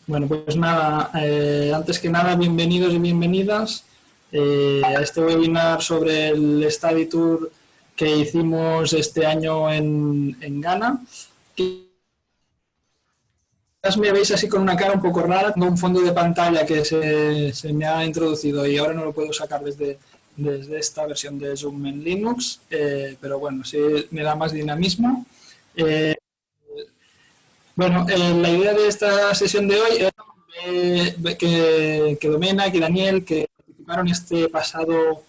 Bueno, pues nada, antes que nada, bienvenidos y bienvenidas a este webinar sobre el Study Tour que hicimos este año en Ghana. Quizás me veis así con una cara un poco rara, tengo un fondo de pantalla que se me ha introducido y ahora no lo puedo sacar desde esta versión de Zoom en Linux, pero bueno, sí me da más dinamismo. Eh, Bueno, la idea de esta sesión de hoy es que Domena y Daniel, que participaron este pasado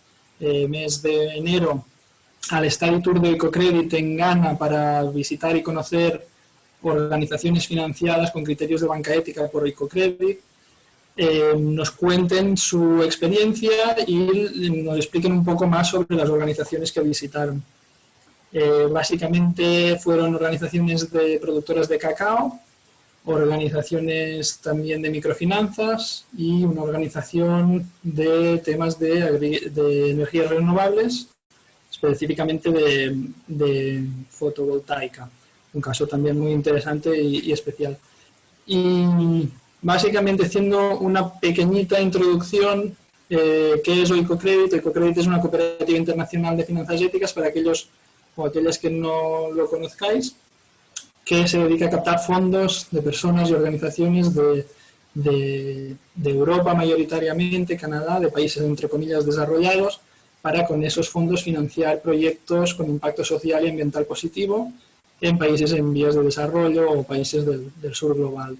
mes de enero al Study Tour de Ecocredit en Ghana para visitar y conocer organizaciones financiadas con criterios de banca ética por Ecocredit, nos cuenten su experiencia y nos expliquen un poco más sobre las organizaciones que visitaron. Básicamente fueron organizaciones de productoras de cacao, organizaciones también de microfinanzas y una organización de temas de energías renovables, específicamente de fotovoltaica, un caso también muy interesante y especial. Y básicamente haciendo una pequeñita introducción, ¿qué es Oicocredit? Oicocredit es una cooperativa internacional de finanzas éticas para aquellos o aquellas que no lo conozcáis, que se dedica a captar fondos de personas y organizaciones de Europa mayoritariamente, Canadá, de países entre comillas desarrollados, para con esos fondos financiar proyectos con impacto social y ambiental positivo en países en vías de desarrollo o países del sur global.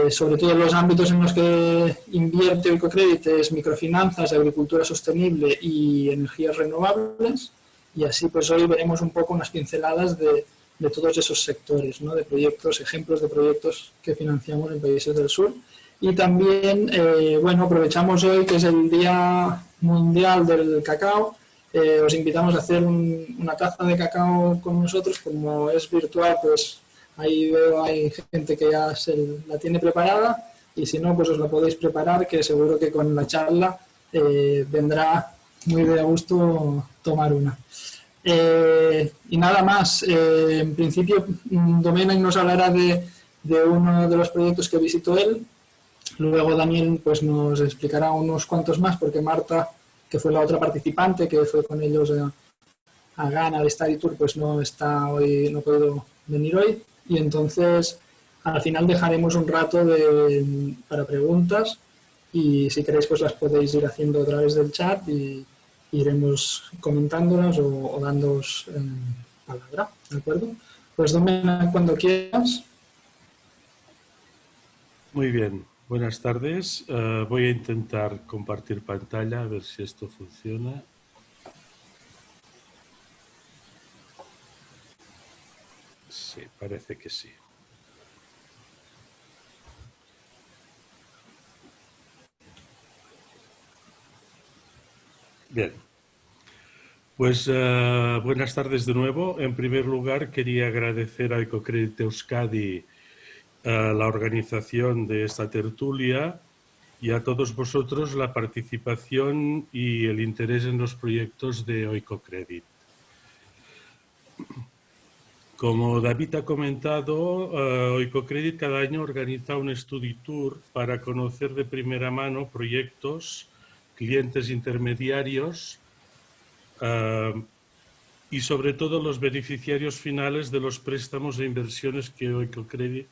Sobre todo los ámbitos en los que invierte Oicocredit es microfinanzas, agricultura sostenible y energías renovables, y así pues hoy veremos un poco unas pinceladas de todos esos sectores, ¿no? De proyectos, ejemplos de proyectos que financiamos en países del sur. Y también, bueno, aprovechamos hoy que es el Día Mundial del Cacao, os invitamos a hacer una taza de cacao con nosotros, como es virtual, pues ahí veo hay gente que ya la tiene preparada, y si no, pues os la podéis preparar, que seguro que con la charla vendrá muy de a gusto tomar una. Y nada más, en principio Domènec nos hablará de uno de los proyectos que visitó él, luego Daniel pues nos explicará unos cuantos más, porque Marta, que fue la otra participante que fue con ellos a Ghana de Study Tour, pues no está hoy, no puedo venir hoy, y entonces al final dejaremos un rato para preguntas, y si queréis pues las podéis ir haciendo a través del chat y iremos comentándolas o dándoos palabra, ¿de acuerdo? Pues Domènec, cuando quieras. Muy bien, buenas tardes. Voy a intentar compartir pantalla a ver si esto funciona. Sí, parece que sí. Bien. Pues buenas tardes de nuevo. En primer lugar, quería agradecer a Ecocredit Euskadi la organización de esta tertulia y a todos vosotros la participación y el interés en los proyectos de Oicocredit. Como David ha comentado, Oicocredit cada año organiza un study tour para conocer de primera mano proyectos, clientes intermediarios y sobre todo los beneficiarios finales de los préstamos e inversiones que Oicocredit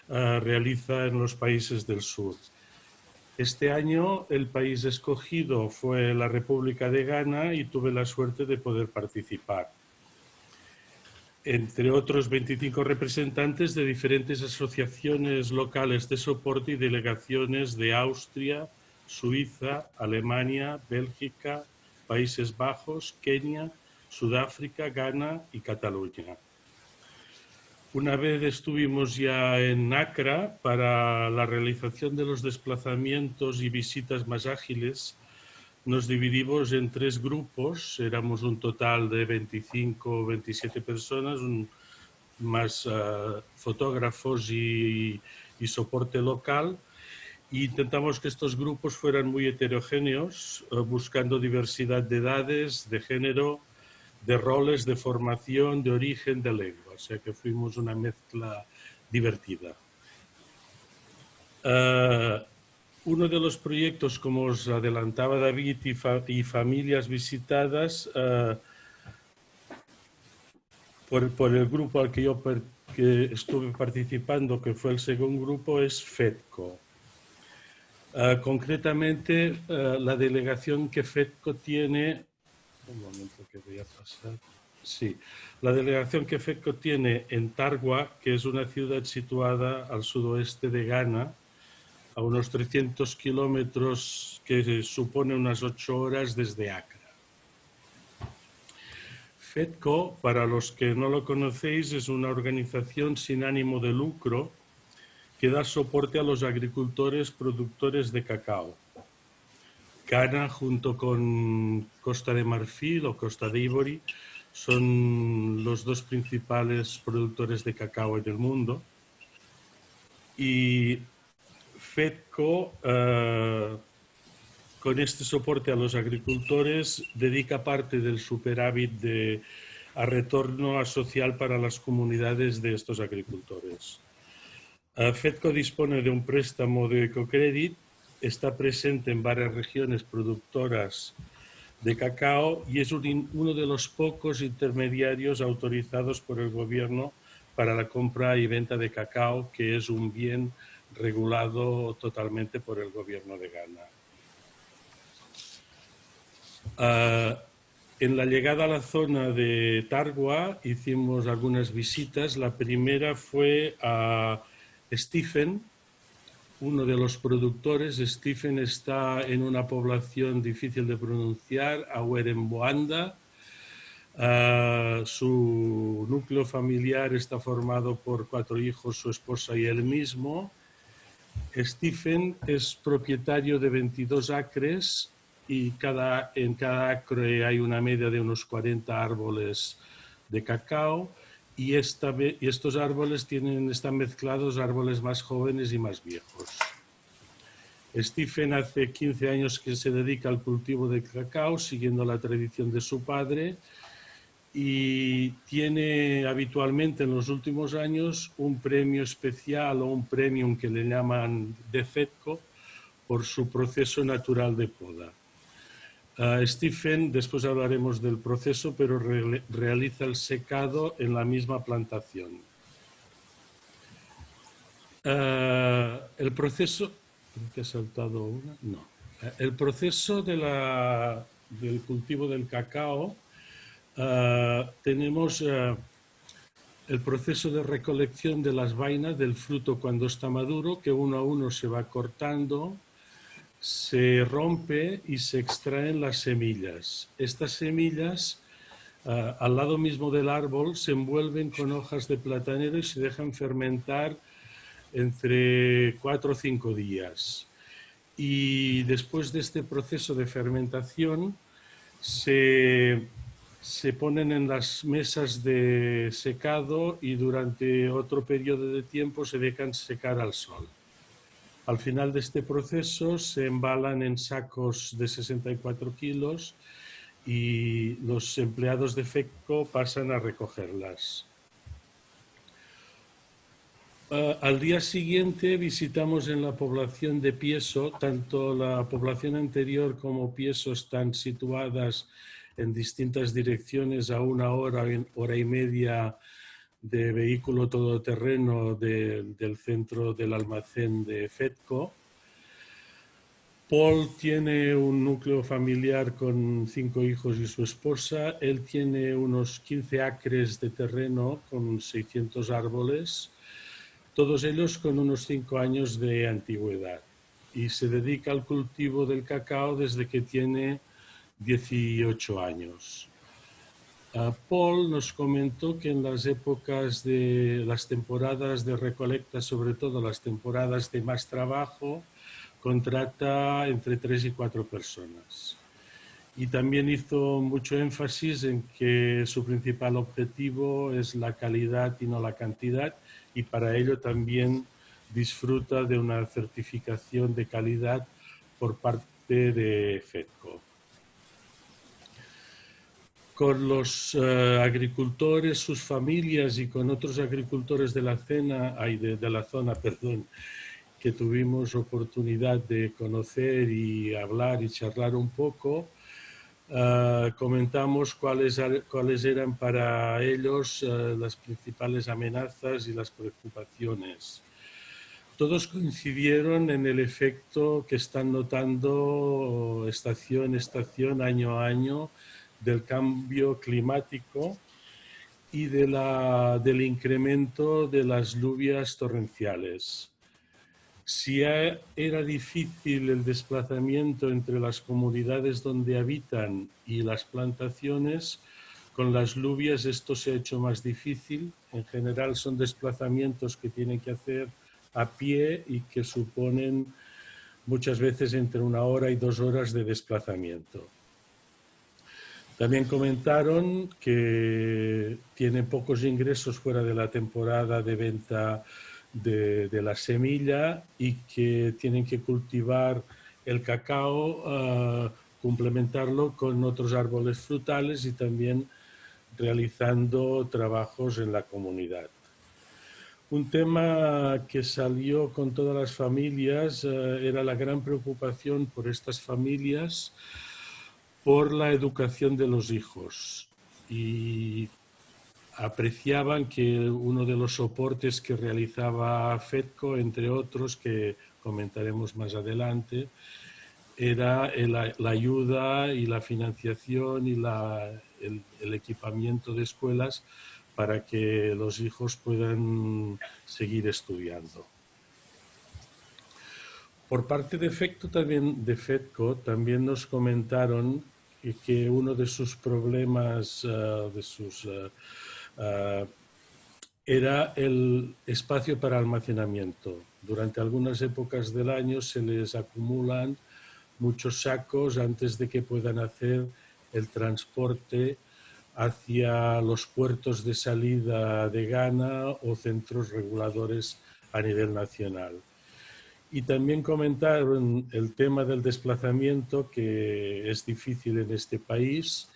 realiza en los países del sur. Este año el país escogido fue la República de Ghana y tuve la suerte de poder participar. Entre otros 25 representantes de diferentes asociaciones locales de soporte y delegaciones de Austria, Suiza, Alemania, Bélgica, Países Bajos, Kenia, Sudáfrica, Ghana y Cataluña. Una vez estuvimos ya en Accra para la realización de los desplazamientos y visitas más ágiles. Nos dividimos en 3 grupos, éramos un total de 25 o 27 personas, más fotógrafos y soporte local. E intentamos que estos grupos fueran muy heterogéneos, buscando diversidad de edades, de género, de roles, de formación, de origen, de lengua. O sea que fuimos una mezcla divertida. Uno de los proyectos, como os adelantaba David, y familias visitadas por el grupo al que yo estuve participando, que fue el segundo grupo, es FEDCO. Concretamente, la delegación que FEDCO tiene... Un momento que voy a pasar. Sí, la delegación que FEDCO tiene en Targua, que es una ciudad situada al sudoeste de Ghana, a unos 300 kilómetros, que supone unas 8 horas desde Accra. FEDCO, para los que no lo conocéis, es una organización sin ánimo de lucro que da soporte a los agricultores productores de cacao. Ghana, junto con Costa de Marfil o Costa de Ivory, son los dos principales productores de cacao en el mundo. Y FEDCO, con este soporte a los agricultores, dedica parte del superávit a retorno social para las comunidades de estos agricultores. FEDCO dispone de un préstamo de ecocrédito, está presente en varias regiones productoras de cacao y es uno de los pocos intermediarios autorizados por el gobierno para la compra y venta de cacao, que es un bien regulado totalmente por el gobierno de Ghana. En la llegada a la zona de Targua hicimos algunas visitas. La primera fue a Stephen, uno de los productores. Stephen está en una población difícil de pronunciar, Aweremboanda. Su núcleo familiar está formado por 4 hijos, su esposa y él mismo. Stephen es propietario de 22 acres y en cada acre hay una media de unos 40 árboles de cacao. Y estos árboles están mezclados árboles más jóvenes y más viejos. Stephen hace 15 años que se dedica al cultivo de cacao, siguiendo la tradición de su padre, y tiene habitualmente en los últimos años un premio especial o un premium que le llaman de FEDCO por su proceso natural de poda. Stephen, después hablaremos del proceso, pero realiza el secado en la misma plantación. El proceso... ¿Creo que he saltado una? No. El proceso del cultivo del cacao, tenemos el proceso de recolección de las vainas del fruto cuando está maduro, que uno a uno se va cortando, se rompe y se extraen las semillas. Estas semillas, al lado mismo del árbol, se envuelven con hojas de platanero y se dejan fermentar entre 4 o 5 días. Y después de este proceso de fermentación, se ponen en las mesas de secado y durante otro periodo de tiempo se dejan secar al sol. Al final de este proceso se embalan en sacos de 64 kilos y los empleados de FEDCO pasan a recogerlas. Al día siguiente visitamos en la población de Pieso. Tanto la población anterior como Pieso están situadas en distintas direcciones a 1 hora, 1 hora y media de vehículo todoterreno del centro del almacén de FEDCO. Paul tiene un núcleo familiar con 5 hijos y su esposa. Él tiene unos 15 acres de terreno con 600 árboles, todos ellos con unos 5 años de antigüedad. Y se dedica al cultivo del cacao desde que tiene 18 años. Paul nos comentó que en las épocas de las temporadas de recolecta, sobre todo las temporadas de más trabajo, contrata entre 3 y 4 personas. Y también hizo mucho énfasis en que su principal objetivo es la calidad y no la cantidad, y para ello también disfruta de una certificación de calidad por parte de FEDCO. Con los agricultores, sus familias y con otros agricultores de la zona, que tuvimos oportunidad de conocer y hablar y charlar un poco, comentamos cuáles eran para ellos las principales amenazas y las preocupaciones. Todos coincidieron en el efecto que están notando estación a estación, año a año, del cambio climático y del incremento de las lluvias torrenciales. Si era difícil el desplazamiento entre las comunidades donde habitan y las plantaciones, con las lluvias esto se ha hecho más difícil. En general son desplazamientos que tienen que hacer a pie y que suponen muchas veces entre 1 hora y 2 horas de desplazamiento. También comentaron que tienen pocos ingresos fuera de la temporada de venta de la semilla y que tienen que cultivar el cacao, complementarlo con otros árboles frutales y también realizando trabajos en la comunidad. Un tema que salió con todas las familias era la gran preocupación por estas familias por la educación de los hijos, y apreciaban que uno de los soportes que realizaba FEDCO, entre otros que comentaremos más adelante, era la ayuda y la financiación y el equipamiento de escuelas para que los hijos puedan seguir estudiando. Por parte de FEDCO también nos comentaron que uno de sus problemas era el espacio para almacenamiento. Durante algunas épocas del año se les acumulan muchos sacos antes de que puedan hacer el transporte hacia los puertos de salida de Ghana o centros reguladores a nivel nacional. Y también comentaron el tema del desplazamiento, que es difícil en este país.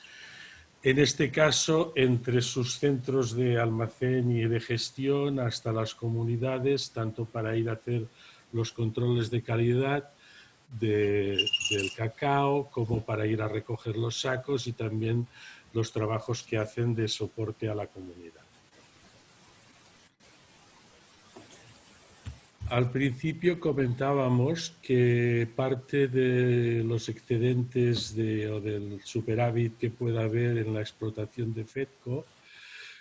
En este caso, entre sus centros de almacén y de gestión hasta las comunidades, tanto para ir a hacer los controles de calidad del cacao como para ir a recoger los sacos y también los trabajos que hacen de soporte a la comunidad. Al principio comentábamos que parte de los excedentes o del superávit que pueda haber en la explotación de FEDCO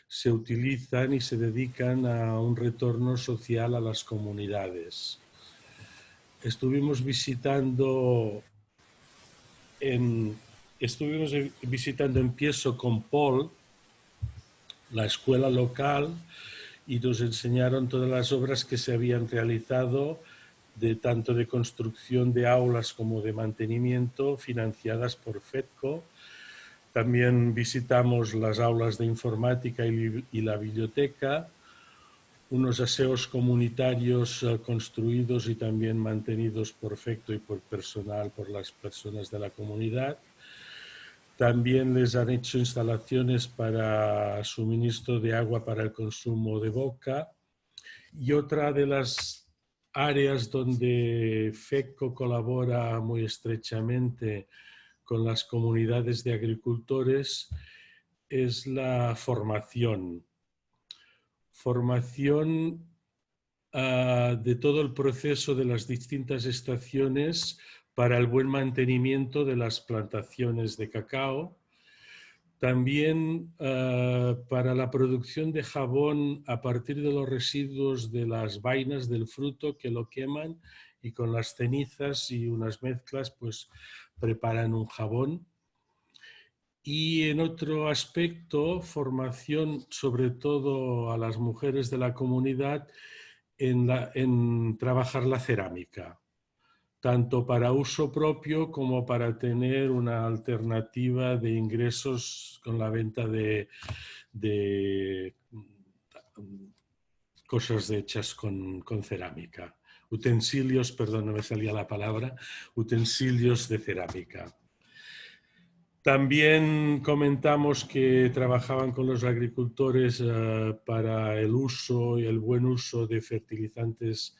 se utilizan y se dedican a un retorno social a las comunidades. Estuvimos visitando en Pieso con Paul, la escuela local, y nos enseñaron todas las obras que se habían realizado, tanto de construcción de aulas como de mantenimiento, financiadas por FEDCO. También visitamos las aulas de informática y la biblioteca, unos aseos comunitarios construidos y también mantenidos por FEDCO y por las personas de la comunidad. También les han hecho instalaciones para suministro de agua para el consumo de boca. Y otra de las áreas donde FEDCO colabora muy estrechamente con las comunidades de agricultores es la formación. Formación de todo el proceso de las distintas estaciones para el buen mantenimiento de las plantaciones de cacao. También para la producción de jabón a partir de los residuos de las vainas del fruto, que lo queman y con las cenizas y unas mezclas pues preparan un jabón. Y en otro aspecto, formación sobre todo a las mujeres de la comunidad en trabajar la cerámica, tanto para uso propio como para tener una alternativa de ingresos con la venta de cosas hechas con cerámica. Utensilios, perdón, no me salía la palabra, utensilios de cerámica. También comentamos que trabajaban con los agricultores para el uso y el buen uso de fertilizantes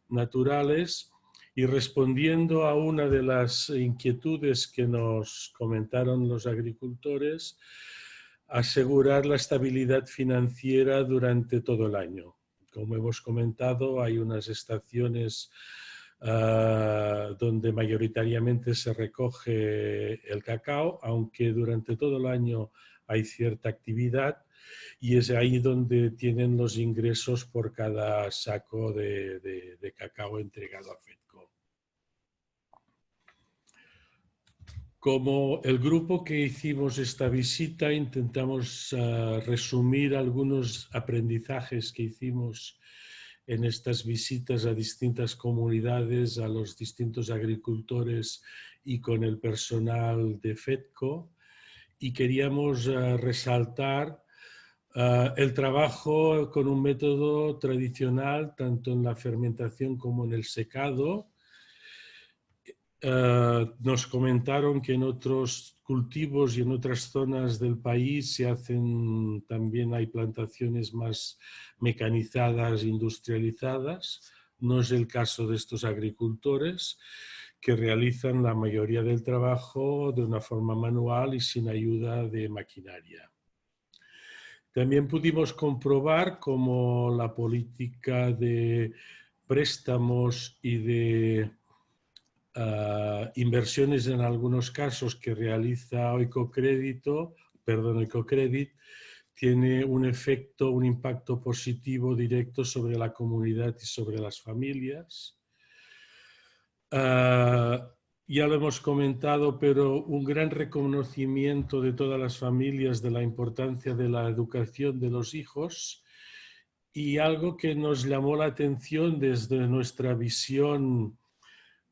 naturales y respondiendo a una de las inquietudes que nos comentaron los agricultores, asegurar la estabilidad financiera durante todo el año. Como hemos comentado, hay unas estaciones donde mayoritariamente se recoge el cacao, aunque durante todo el año hay cierta actividad y es ahí donde tienen los ingresos por cada saco de cacao entregado a FEDCO. Como el grupo que hicimos esta visita, intentamos resumir algunos aprendizajes que hicimos en estas visitas a distintas comunidades, a los distintos agricultores y con el personal de FEDCO. Y queríamos resaltar el trabajo con un método tradicional, tanto en la fermentación como en el secado. Nos comentaron que en otros cultivos y en otras zonas del país se hacen, también hay plantaciones más mecanizadas, industrializadas. No es el caso de estos agricultores que realizan la mayoría del trabajo de una forma manual y sin ayuda de maquinaria. También pudimos comprobar cómo la política de préstamos y de inversiones en algunos casos que realiza Oikocredit tiene un efecto, un impacto positivo directo sobre la comunidad y sobre las familias. Ya lo hemos comentado, pero un gran reconocimiento de todas las familias de la importancia de la educación de los hijos y algo que nos llamó la atención desde nuestra visión,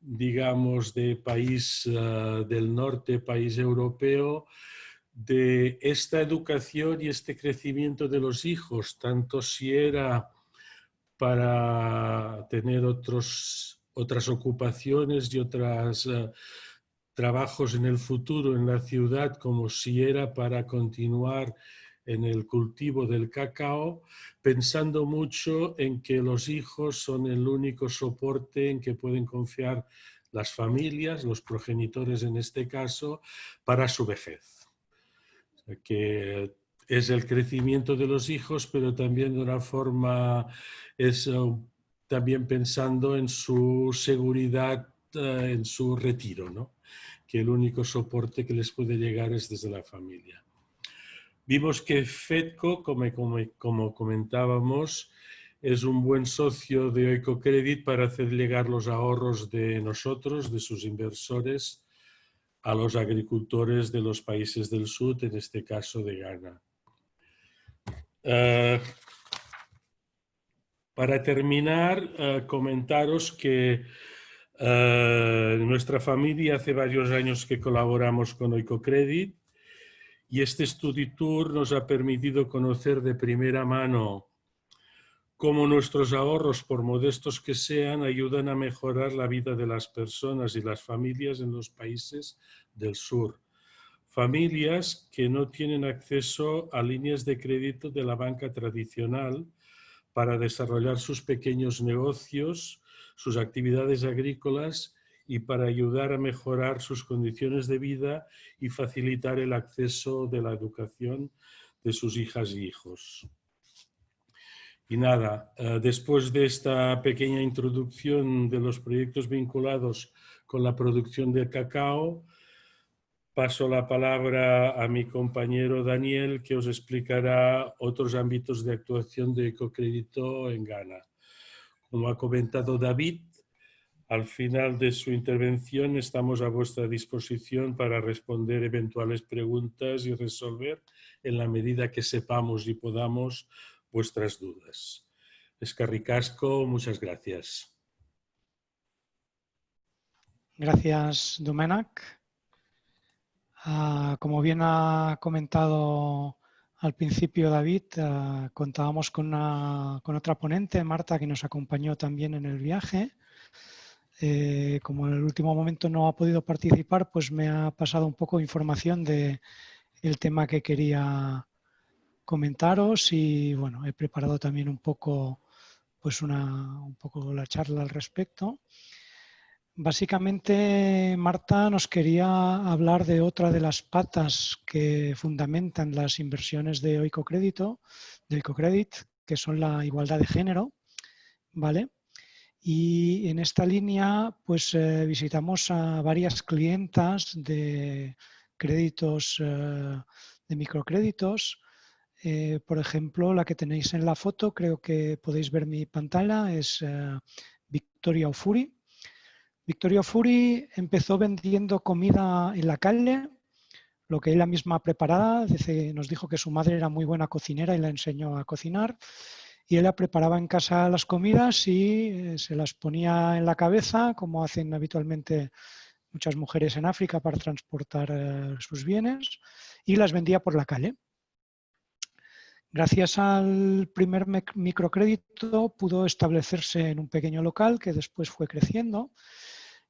digamos, de país del norte, país europeo, de esta educación y este crecimiento de los hijos, tanto si era para tener otras ocupaciones y otros trabajos en el futuro en la ciudad, como si era para continuar en el cultivo del cacao, pensando mucho en que los hijos son el único soporte en que pueden confiar las familias, los progenitores en este caso, para su vejez. O sea, que es el crecimiento de los hijos, pero también de una forma, también pensando en su seguridad, en su retiro, ¿no? Que el único soporte que les puede llegar es desde la familia. Vimos que FEDCO, como comentábamos, es un buen socio de Oikocredit para hacer llegar los ahorros de nosotros, de sus inversores, a los agricultores de los países del sur, en este caso de Ghana. Para terminar, comentaros que nuestra familia hace varios años que colaboramos con Oikocredit y este Study Tour nos ha permitido conocer de primera mano cómo nuestros ahorros, por modestos que sean, ayudan a mejorar la vida de las personas y las familias en los países del sur. Familias que no tienen acceso a líneas de crédito de la banca tradicional para desarrollar sus pequeños negocios, sus actividades agrícolas y para ayudar a mejorar sus condiciones de vida y facilitar el acceso de la educación de sus hijas y hijos. Y nada, después de esta pequeña introducción de los proyectos vinculados con la producción de cacao, paso la palabra a mi compañero Daniel, que os explicará otros ámbitos de actuación de Oikocredit en Ghana. Como ha comentado David, al final de su intervención estamos a vuestra disposición para responder eventuales preguntas y resolver, en la medida que sepamos y podamos, vuestras dudas. Eskerrik asko, muchas gracias. Gracias, Domènec. Como bien ha comentado al principio David, contábamos con otra ponente, Marta, que nos acompañó también en el viaje. Como en el último momento no ha podido participar, pues me ha pasado un poco de información del tema que quería comentaros y bueno, he preparado también un poco pues un poco la charla al respecto. Básicamente, Marta nos quería hablar de otra de las patas que fundamentan las inversiones de Oikocredit, que son la igualdad de género, ¿vale? Y en esta línea, pues visitamos a varias clientas de créditos, de microcréditos. Por ejemplo, la que tenéis en la foto, creo que podéis ver mi pantalla, es Victoria Ofuri. Victoria Ofuri empezó vendiendo comida en la calle, lo que ella misma preparaba. Nos dijo que su madre era muy buena cocinera y la enseñó a cocinar. Y ella preparaba en casa las comidas y se las ponía en la cabeza, como hacen habitualmente muchas mujeres en África para transportar sus bienes, y las vendía por la calle. Gracias al primer microcrédito pudo establecerse en un pequeño local que después fue creciendo.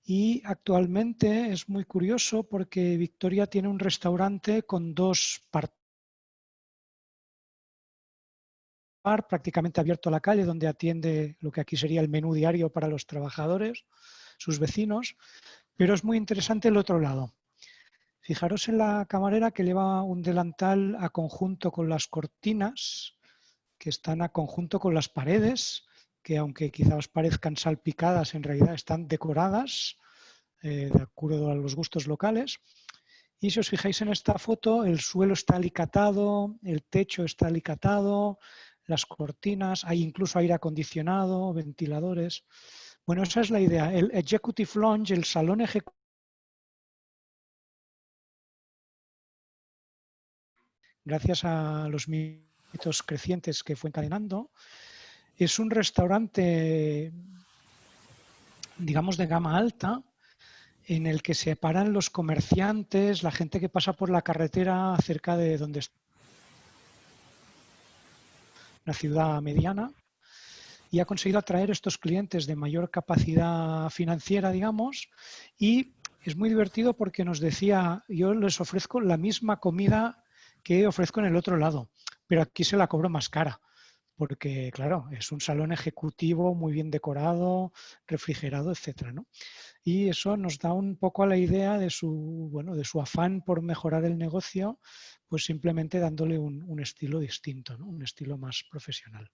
Y actualmente es muy curioso porque Victoria tiene un restaurante con 2 partes, prácticamente abierto a la calle, donde atiende lo que aquí sería el menú diario para los trabajadores, sus vecinos, pero es muy interesante el otro lado. Fijaros en la camarera que lleva un delantal a conjunto con las cortinas, que están a conjunto con las paredes, que aunque quizá os parezcan salpicadas, en realidad están decoradas de acuerdo a los gustos locales. Y si os fijáis en esta foto, el suelo está alicatado, el techo está alicatado, las cortinas, hay incluso aire acondicionado, ventiladores. Bueno, esa es la idea. El Executive Lounge, el salón ejecutivo, gracias a los mitos crecientes que fue encadenando, es un restaurante, digamos, de gama alta, en el que se paran los comerciantes, la gente que pasa por la carretera cerca de donde está una ciudad mediana, y ha conseguido atraer estos clientes de mayor capacidad financiera, digamos, y es muy divertido porque nos decía, yo les ofrezco la misma comida que ofrezco en el otro lado, pero aquí se la cobro más cara, porque claro, es un salón ejecutivo muy bien decorado, refrigerado, etcétera, ¿no? Y eso nos da un poco a la idea de de su afán por mejorar el negocio, pues simplemente dándole un estilo distinto, ¿no? Un estilo más profesional.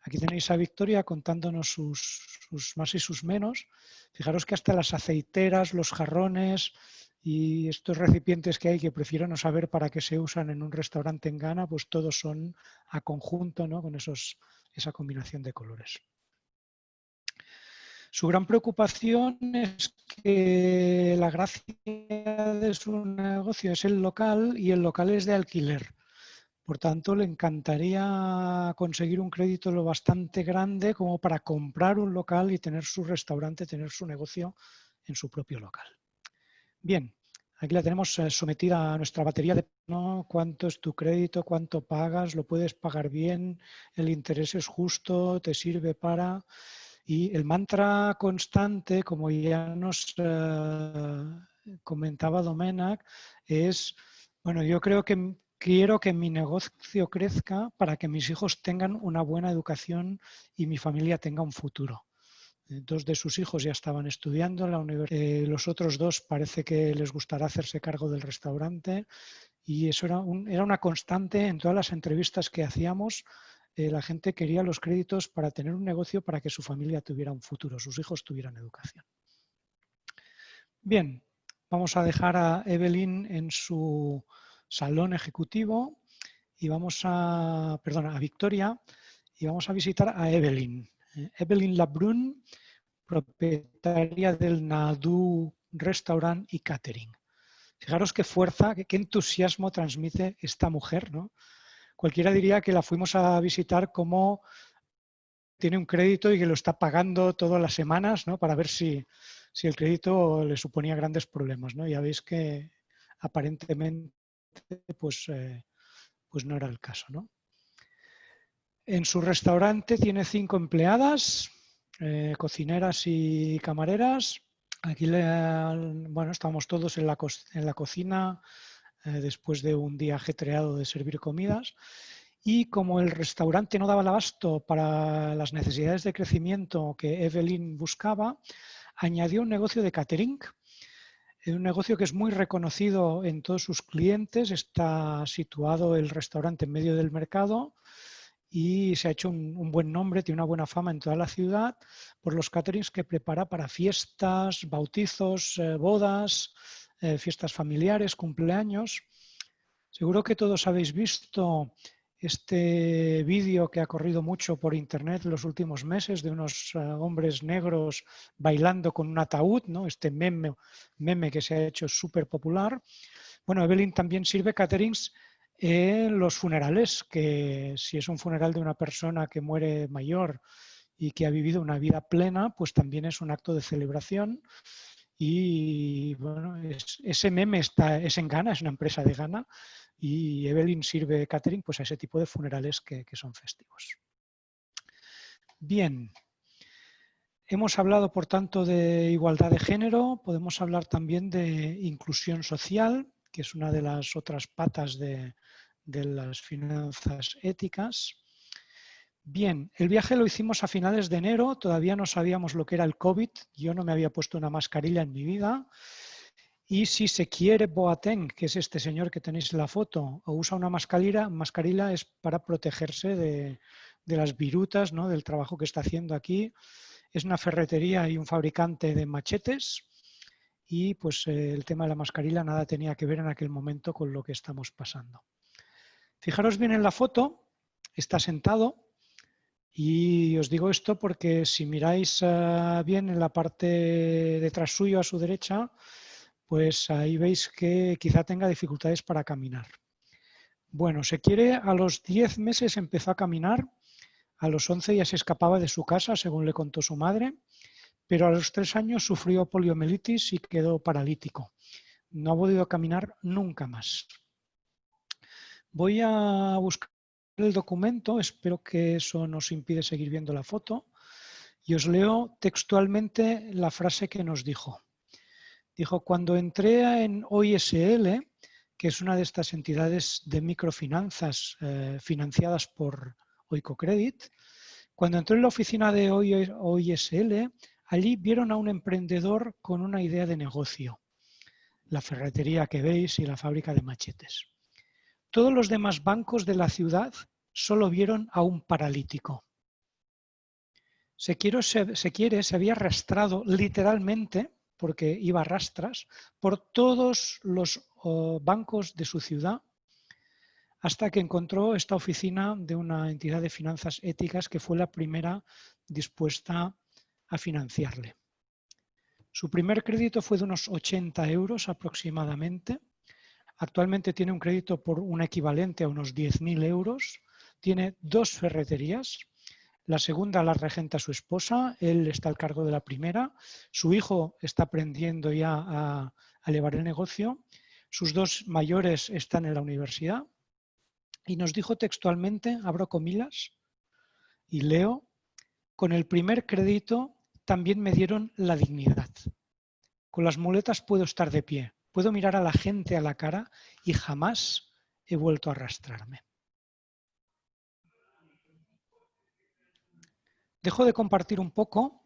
Aquí tenéis a Victoria contándonos sus más y sus menos. Fijaros que hasta las aceiteras, los jarrones y estos recipientes que hay que prefiero no saber para qué se usan en un restaurante en Ghana, pues todos son a conjunto, ¿no? Con esa combinación de colores. Su gran preocupación es que la gracia de su negocio es el local y el local es de alquiler. Por tanto, le encantaría conseguir un crédito lo bastante grande como para comprar un local y tener su restaurante, tener su negocio en su propio local. Bien, aquí la tenemos sometida a nuestra batería de ¿no? ¿Cuánto es tu crédito? ¿Cuánto pagas? ¿Lo puedes pagar bien? ¿El interés es justo? ¿Te sirve para...? Y el mantra constante, como ya nos comentaba Domènec, es, bueno, yo creo que quiero que mi negocio crezca para que mis hijos tengan una buena educación y mi familia tenga un futuro. 2 de sus hijos ya estaban estudiando en la universidad, los otros 2 parece que les gustará hacerse cargo del restaurante y eso era una constante en todas las entrevistas que hacíamos. La gente quería los créditos para tener un negocio para que su familia tuviera un futuro, sus hijos tuvieran educación. Bien, vamos a dejar a Evelyn en su salón ejecutivo y a Victoria y vamos a visitar a Evelyn. Evelyn Labrun, propietaria del Nadu Restaurant y Catering. Fijaros qué fuerza, qué entusiasmo transmite esta mujer, ¿no? Cualquiera diría que la fuimos a visitar como tiene un crédito y que lo está pagando todas las semanas, ¿no? Para ver si el crédito le suponía grandes problemas, ¿no? Ya veis que aparentemente pues no era el caso, ¿no? En su restaurante tiene 5 empleadas, cocineras y camareras. Aquí estamos todos en la cocina después de un día ajetreado de servir comidas. Y como el restaurante no daba el abasto para las necesidades de crecimiento que Evelyn buscaba, añadió un negocio de catering, un negocio que es muy reconocido en todos sus clientes. Está situado el restaurante en medio del mercado y se ha hecho un buen nombre, tiene una buena fama en toda la ciudad por los caterings que prepara para fiestas, bautizos, bodas, fiestas familiares, cumpleaños. Seguro que todos habéis visto este vídeo que ha corrido mucho por internet en los últimos meses de unos hombres negros bailando con un ataúd, ¿no? Este meme que se ha hecho súper popular. Bueno, Evelyn también sirve caterings en los funerales, que si es un funeral de una persona que muere mayor y que ha vivido una vida plena, pues también es un acto de celebración. Y bueno, ese meme es en Ghana, es una empresa de Ghana, y Evelyn sirve catering pues, a ese tipo de funerales que son festivos. Bien, hemos hablado por tanto de igualdad de género, podemos hablar también de inclusión social, que es una de las otras patas de las finanzas éticas. Bien, el viaje lo hicimos a finales de enero, todavía no sabíamos lo que era el COVID, yo no me había puesto una mascarilla en mi vida. Y si se quiere Boateng, que es este señor que tenéis en la foto, o usa una mascarilla es para protegerse de las virutas, ¿no? Del trabajo que está haciendo aquí. Es una ferretería y un fabricante de machetes y pues el tema de la mascarilla nada tenía que ver en aquel momento con lo que estamos pasando. Fijaros bien en la foto, está sentado y os digo esto porque si miráis bien en la parte detrás suyo a su derecha, pues ahí veis que quizá tenga dificultades para caminar. Bueno, se quiere, a los 10 meses empezó a caminar, a los 11 ya se escapaba de su casa, según le contó su madre, pero a los 3 años sufrió poliomielitis y quedó paralítico. No ha podido caminar nunca más. Voy a buscar el documento, espero que eso nos impide seguir viendo la foto, y os leo textualmente la frase que nos dijo. Dijo, cuando entré en OISL, que es una de estas entidades de microfinanzas financiadas por Oikocredit, cuando entré en la oficina de OISL, allí vieron a un emprendedor con una idea de negocio, la ferretería que veis y la fábrica de machetes. Todos los demás bancos de la ciudad solo vieron a un paralítico. Se había arrastrado literalmente, porque iba a rastras, por todos los bancos de su ciudad, hasta que encontró esta oficina de una entidad de finanzas éticas que fue la primera dispuesta a financiarle. Su primer crédito fue de unos 80 euros aproximadamente. Actualmente tiene un crédito por un equivalente a unos 10.000 euros. Tiene 2 ferreterías. La segunda la regenta su esposa, él está al cargo de la primera. Su hijo está aprendiendo ya a llevar el negocio. Sus 2 mayores están en la universidad. Y nos dijo textualmente, abro comillas y leo, con el primer crédito también me dieron la dignidad. Con las muletas puedo estar de pie, puedo mirar a la gente a la cara y jamás he vuelto a arrastrarme. Dejo de compartir un poco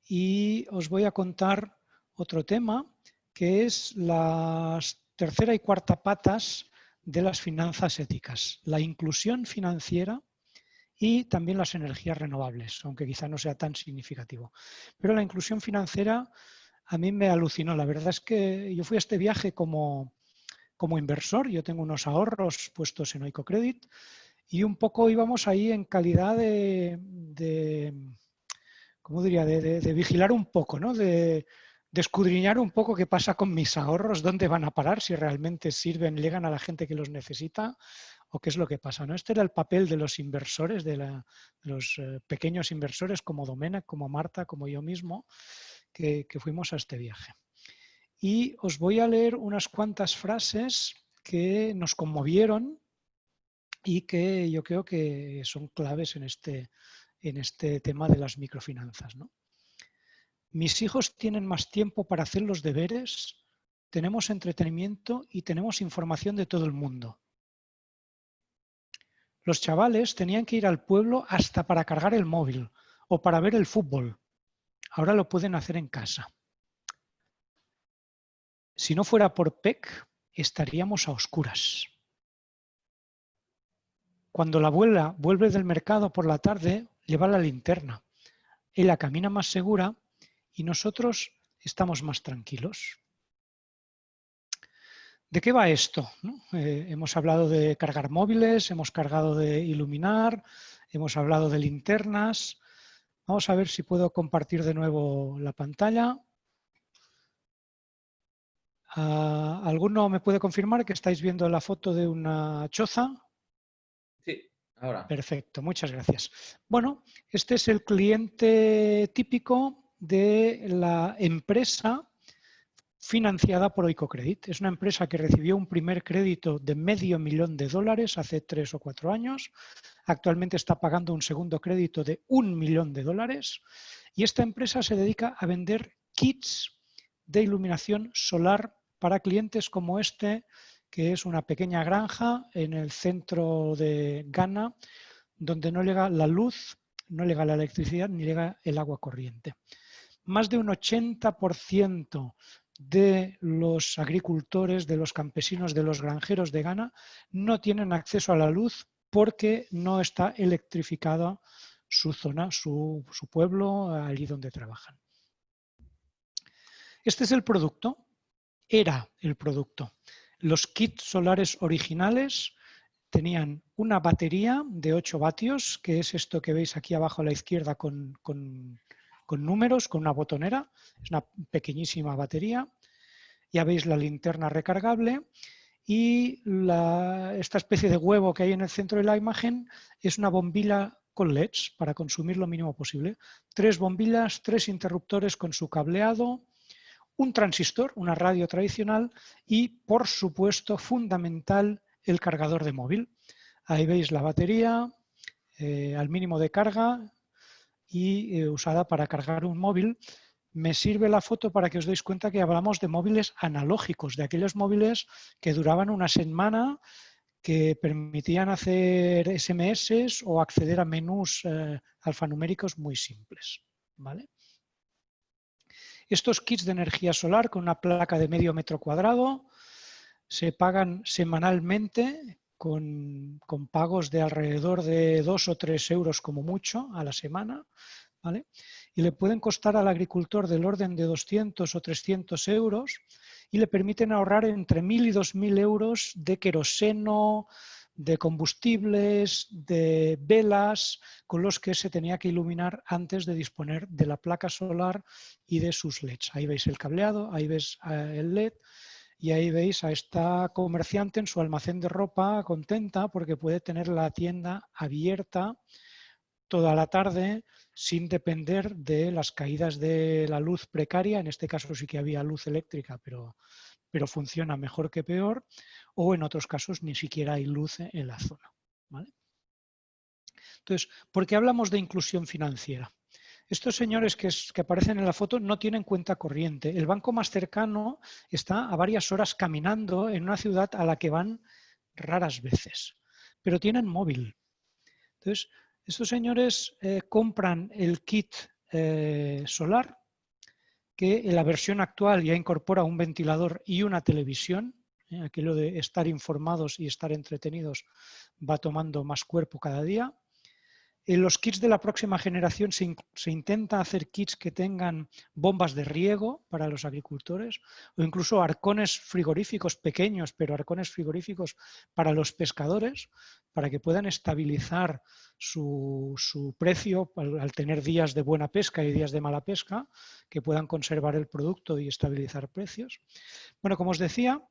y os voy a contar otro tema que es las tercera y cuarta patas de las finanzas éticas, la inclusión financiera y también las energías renovables, aunque quizá no sea tan significativo. Pero la inclusión financiera a mí me alucinó. La verdad es que yo fui a este viaje como inversor, yo tengo unos ahorros puestos en Oikocredit y un poco íbamos ahí en calidad ¿cómo diría? De vigilar un poco, ¿no? De escudriñar un poco qué pasa con mis ahorros, dónde van a parar, si realmente sirven, llegan a la gente que los necesita o qué es lo que pasa, ¿no? Este era el papel de los inversores, de los pequeños inversores como Domènec, como Marta, como yo mismo, que fuimos a este viaje. Y os voy a leer unas cuantas frases que nos conmovieron y que yo creo que son claves en este tema de las microfinanzas, ¿no? Mis hijos tienen más tiempo para hacer los deberes, tenemos entretenimiento y tenemos información de todo el mundo. los chavales tenían que ir al pueblo hasta para cargar el móvil o para ver el fútbol. Ahora lo pueden hacer en casa. Si no fuera por PEC, estaríamos a oscuras. Cuando la abuela vuelve del mercado por la tarde, lleva la linterna. Ella camina más segura y nosotros estamos más tranquilos. ¿De qué va esto? ¿No? Hemos hablado de cargar móviles, hemos cargado de iluminar, hemos hablado de linternas. Vamos a ver si puedo compartir de nuevo la pantalla. ¿Alguno me puede confirmar que estáis viendo la foto de una choza? Sí, ahora. Perfecto, muchas gracias. Bueno, este es el cliente típico de la empresa financiada por Oikocredit. Es una empresa que recibió un primer crédito de $500.000 hace 3 o 4 años. Actualmente está pagando un segundo crédito de $1 millón. Y esta empresa se dedica a vender kits de iluminación solar para clientes como este, que es una pequeña granja en el centro de Ghana, donde no llega la luz, no llega la electricidad ni llega el agua corriente. Más de un 80% de los agricultores, de los campesinos, de los granjeros de Ghana no tienen acceso a la luz porque no está electrificada su zona, su pueblo, allí donde trabajan. Este es el producto, era el producto. Los kits solares originales tenían una batería de 8 vatios, que es esto que veis aquí abajo a la izquierda con números, con una botonera. Es una pequeñísima batería. Ya veis la linterna recargable y esta especie de huevo que hay en el centro de la imagen es una bombilla con LEDs para consumir lo mínimo posible. 3 bombillas, 3 interruptores con su cableado, un transistor, una radio tradicional y, por supuesto, fundamental, el cargador de móvil. Ahí veis la batería al mínimo de carga y usada para cargar un móvil. Me sirve la foto para que os deis cuenta que hablamos de móviles analógicos, de aquellos móviles que duraban una semana, que permitían hacer SMS o acceder a menús alfanuméricos muy simples, ¿vale? Estos kits de energía solar con una placa de medio metro cuadrado se pagan semanalmente con pagos de alrededor de 2 o 3 euros como mucho a la semana, ¿vale? Y le pueden costar al agricultor del orden de 200 o 300 euros y le permiten ahorrar entre 1.000 y 2.000 euros de queroseno, de combustibles, de velas con los que se tenía que iluminar antes de disponer de la placa solar y de sus LEDs. Ahí veis el cableado, ahí veis el LED y ahí veis a esta comerciante en su almacén de ropa contenta porque puede tener la tienda abierta toda la tarde sin depender de las caídas de la luz precaria. En este caso sí que había luz eléctrica, pero funciona mejor que peor, o en otros casos ni siquiera hay luz en la zona, ¿vale? Entonces, ¿por qué hablamos de inclusión financiera? Estos señores que aparecen en la foto no tienen cuenta corriente. El banco más cercano está a varias horas caminando en una ciudad a la que van raras veces, pero tienen móvil. Entonces, estos señores compran el kit solar, que en la versión actual ya incorpora un ventilador y una televisión. Aquello de estar informados y estar entretenidos va tomando más cuerpo cada día. En los kits de la próxima generación se intenta hacer kits que tengan bombas de riego para los agricultores o incluso arcones frigoríficos pequeños, pero arcones frigoríficos para los pescadores, para que puedan estabilizar su precio al tener días de buena pesca y días de mala pesca, que puedan conservar el producto y estabilizar precios. Bueno, como os decía,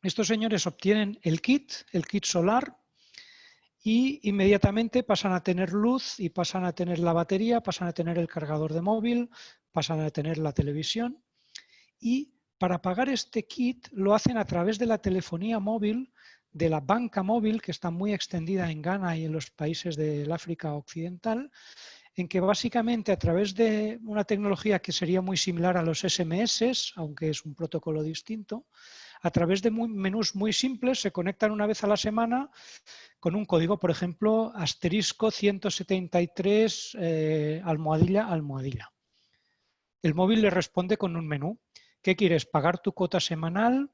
estos señores obtienen el kit solar, y inmediatamente pasan a tener luz y pasan a tener la batería, pasan a tener el cargador de móvil, pasan a tener la televisión. Y para pagar este kit lo hacen a través de la telefonía móvil, de la banca móvil, que está muy extendida en Ghana y en los países del África Occidental, en que básicamente a través de una tecnología que sería muy similar a los SMS, aunque es un protocolo distinto, a través de menús muy simples, se conectan una vez a la semana con un código, por ejemplo, asterisco 173 almohadilla, almohadilla. El móvil le responde con un menú. ¿Qué quieres? ¿Pagar tu cuota semanal?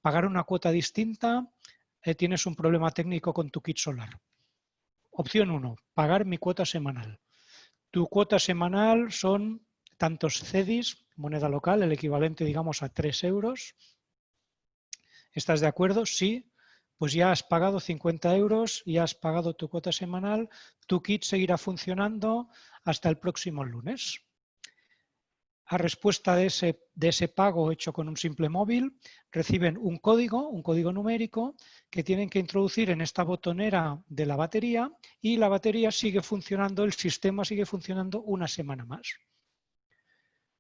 ¿Pagar una cuota distinta? ¿Tienes un problema técnico con tu kit solar? Opción 1, pagar mi cuota semanal. Tu cuota semanal son tantos cedis, moneda local, el equivalente, digamos, a 3 euros. ¿Estás de acuerdo? Sí. Pues ya has pagado 50 euros, ya has pagado tu cuota semanal, tu kit seguirá funcionando hasta el próximo lunes. A respuesta de ese pago hecho con un simple móvil, reciben un código numérico que tienen que introducir en esta botonera de la batería y la batería sigue funcionando, el sistema sigue funcionando una semana más.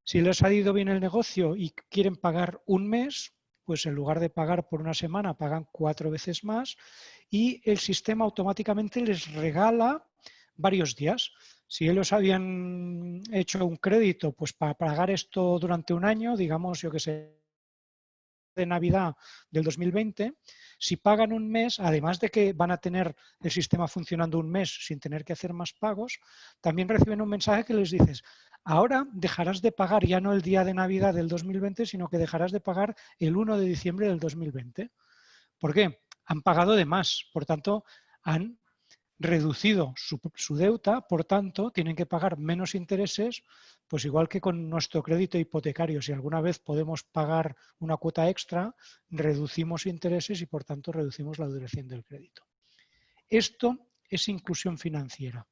Si les ha ido bien el negocio y quieren pagar un mes, pues en lugar de pagar por una semana, pagan 4 veces más y el sistema automáticamente les regala varios días. Si ellos habían hecho un crédito pues para pagar esto durante un año, digamos, yo que sé, de Navidad del 2020, si pagan un mes, además de que van a tener el sistema funcionando un mes sin tener que hacer más pagos, también reciben un mensaje que les dices, ahora dejarás de pagar ya no el día de Navidad del 2020, sino que dejarás de pagar el 1 de diciembre del 2020. ¿Por qué? Han pagado de más, por tanto, han reducido su deuda, por tanto, tienen que pagar menos intereses, pues igual que con nuestro crédito hipotecario. Si alguna vez podemos pagar una cuota extra, reducimos intereses y, por tanto, reducimos la duración del crédito. Esto es inclusión financiera.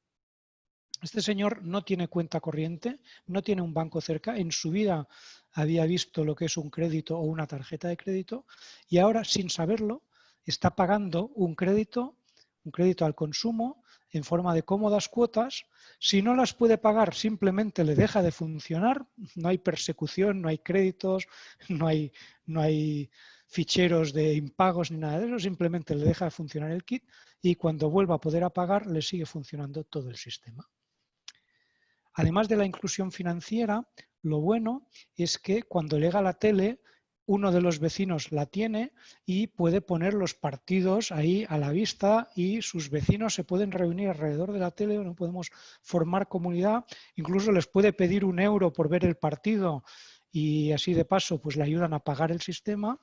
Este señor no tiene cuenta corriente, no tiene un banco cerca, en su vida había visto lo que es un crédito o una tarjeta de crédito y ahora, sin saberlo, está pagando un crédito al consumo en forma de cómodas cuotas. Si no las puede pagar, simplemente le deja de funcionar, no hay persecución, no hay créditos, no hay ficheros de impagos ni nada de eso, simplemente le deja de funcionar el kit y cuando vuelva a poder pagar le sigue funcionando todo el sistema. Además de la inclusión financiera, lo bueno es que cuando llega la tele, uno de los vecinos la tiene y puede poner los partidos ahí a la vista y sus vecinos se pueden reunir alrededor de la tele, no podemos formar comunidad, incluso les puede pedir 1 euro por ver el partido y así de paso pues le ayudan a pagar el sistema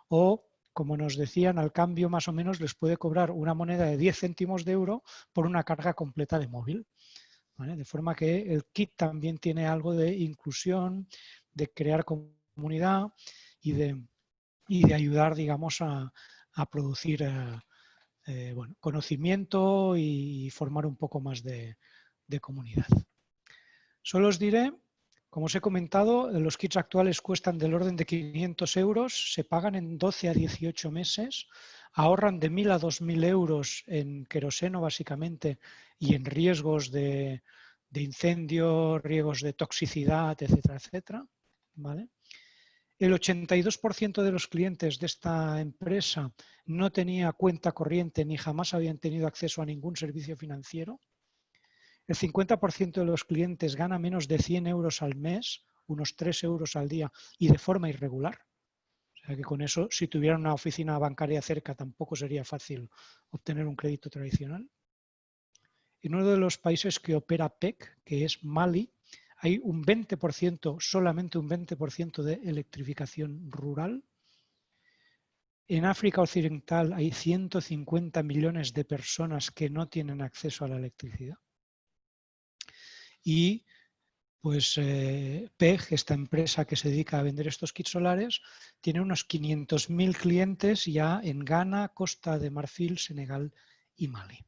o, como nos decían, al cambio más o menos les puede cobrar una moneda de 10 céntimos de euro por una carga completa de móvil. ¿Vale? De forma que el kit también tiene algo de inclusión, de crear comunidad y de ayudar, digamos, a producir bueno, conocimiento y formar un poco más de comunidad. Solo os diré, como os he comentado, los kits actuales cuestan del orden de 500 euros, se pagan en 12 a 18 meses, ahorran de 1.000 a 2.000 euros en queroseno básicamente y en riesgos de incendio, riesgos de toxicidad, etcétera, etcétera. ¿Vale? El 82% de los clientes de esta empresa no tenía cuenta corriente ni jamás habían tenido acceso a ningún servicio financiero. El 50% de los clientes gana menos de 100 euros al mes, unos 3 euros al día y de forma irregular. O sea que con eso, si tuvieran una oficina bancaria cerca, tampoco sería fácil obtener un crédito tradicional. En uno de los países que opera PEC, que es Mali, hay un 20%, solamente un 20% de electrificación rural. En África Occidental hay 150 millones de personas que no tienen acceso a la electricidad. Y pues PEG, esta empresa que se dedica a vender estos kits solares, tiene unos 500.000 clientes ya en Ghana, Costa de Marfil, Senegal y Mali.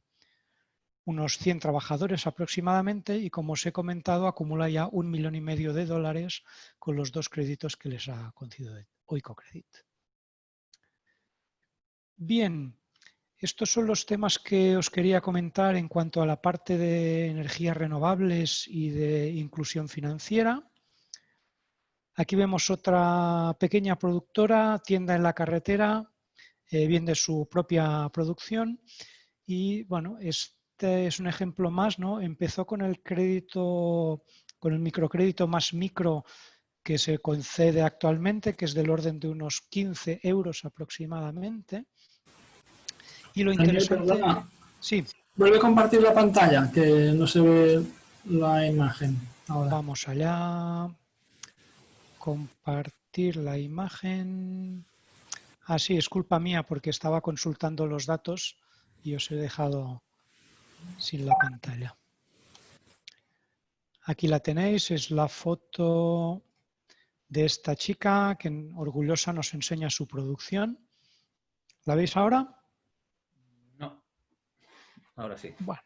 Unos 100 trabajadores aproximadamente y, como os he comentado, acumula ya $1,5 millones con los 2 créditos que les ha concedido Oikocredit. Bien, estos son los temas que os quería comentar en cuanto a la parte de energías renovables y de inclusión financiera. Aquí vemos otra pequeña productora, tienda en la carretera, vende su propia producción y bueno, este es un ejemplo más, ¿no? Empezó con el crédito, con el microcrédito más micro que se concede actualmente, que es del orden de unos 15 euros aproximadamente. Y lo interesante... Perdona. Sí. Vuelve a compartir la pantalla, que no se ve la imagen ahora. Vamos allá. Compartir la imagen. Ah, sí, es culpa mía porque estaba consultando los datos y os he dejado sin la pantalla. Aquí la tenéis, es la foto de esta chica que orgullosa nos enseña su producción. ¿La veis ahora? No. Ahora sí. Bueno.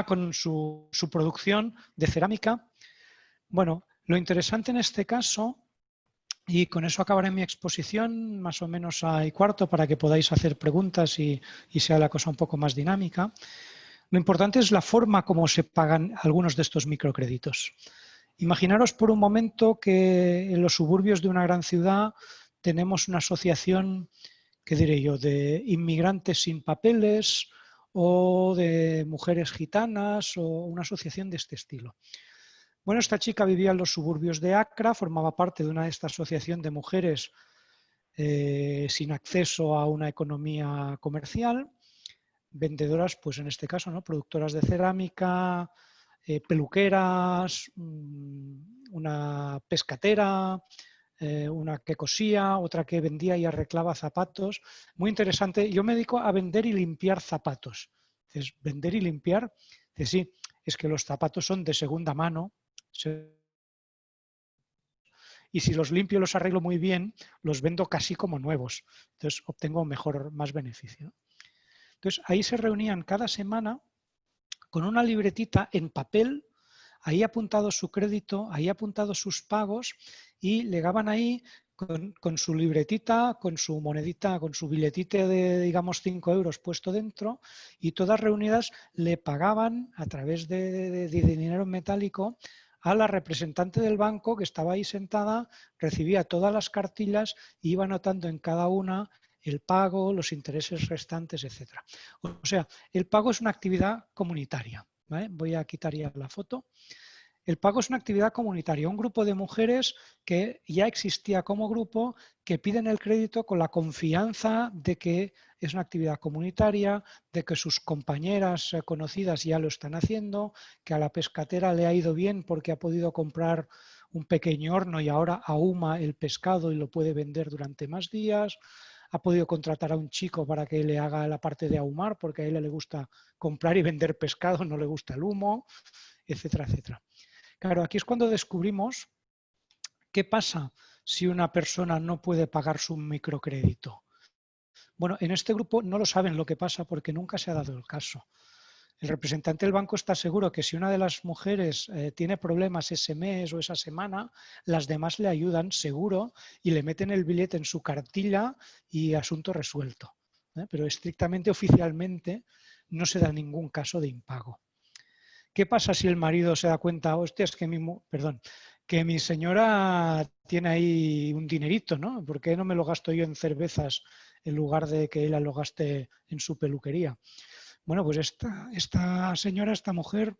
Con su producción de cerámica. Bueno, lo interesante en este caso, y con eso acabaré mi exposición, más o menos a y cuarto, para que podáis hacer preguntas y sea la cosa un poco más dinámica. Lo importante es la forma como se pagan algunos de estos microcréditos. Imaginaros por un momento que en los suburbios de una gran ciudad tenemos una asociación, ¿qué diré yo?, de inmigrantes sin papeles o de mujeres gitanas o una asociación de este estilo. Bueno, esta chica vivía en los suburbios de Accra, formaba parte de una de esta asociación de mujeres sin acceso a una economía comercial, vendedoras, pues en este caso, ¿no?, productoras de cerámica, peluqueras, una pescatera, una que cosía, otra que vendía y arreglaba zapatos. Muy interesante. Yo me dedico a vender y limpiar zapatos. Es vender y limpiar. Sí, es que los zapatos son de segunda mano. Y si los limpio y los arreglo muy bien, los vendo casi como nuevos. Entonces obtengo más beneficio. Entonces ahí se reunían cada semana con una libretita en papel, ahí apuntado su crédito, ahí apuntados sus pagos y llegaban ahí con su libretita, con su monedita, con su billetite de, digamos, 5 euros puesto dentro, y todas reunidas le pagaban a través de dinero metálico a la representante del banco que estaba ahí sentada, recibía todas las cartillas y iba anotando en cada una el pago, los intereses restantes, etc. O sea, el pago es una actividad comunitaria, ¿vale? Voy a quitar ya la foto. El pago es una actividad comunitaria, un grupo de mujeres que ya existía como grupo, que piden el crédito con la confianza de que es una actividad comunitaria, de que sus compañeras conocidas ya lo están haciendo, que a la pescatera le ha ido bien porque ha podido comprar un pequeño horno y ahora ahuma el pescado y lo puede vender durante más días. Ha podido contratar a un chico para que le haga la parte de ahumar porque a él le gusta comprar y vender pescado, no le gusta el humo, etcétera, etcétera. Claro, aquí es cuando descubrimos qué pasa si una persona no puede pagar su microcrédito. Bueno, en este grupo no lo saben lo que pasa porque nunca se ha dado el caso. El representante del banco está seguro que si una de las mujeres tiene problemas ese mes o esa semana, las demás le ayudan seguro y le meten el billete en su cartilla y asunto resuelto. Pero estrictamente, oficialmente, no se da ningún caso de impago. ¿Qué pasa si el marido se da cuenta, hostia, es que mi señora tiene ahí un dinerito, ¿no? ¿Por qué no me lo gasto yo en cervezas en lugar de que ella lo gaste en su peluquería? Bueno, pues esta señora, esta mujer,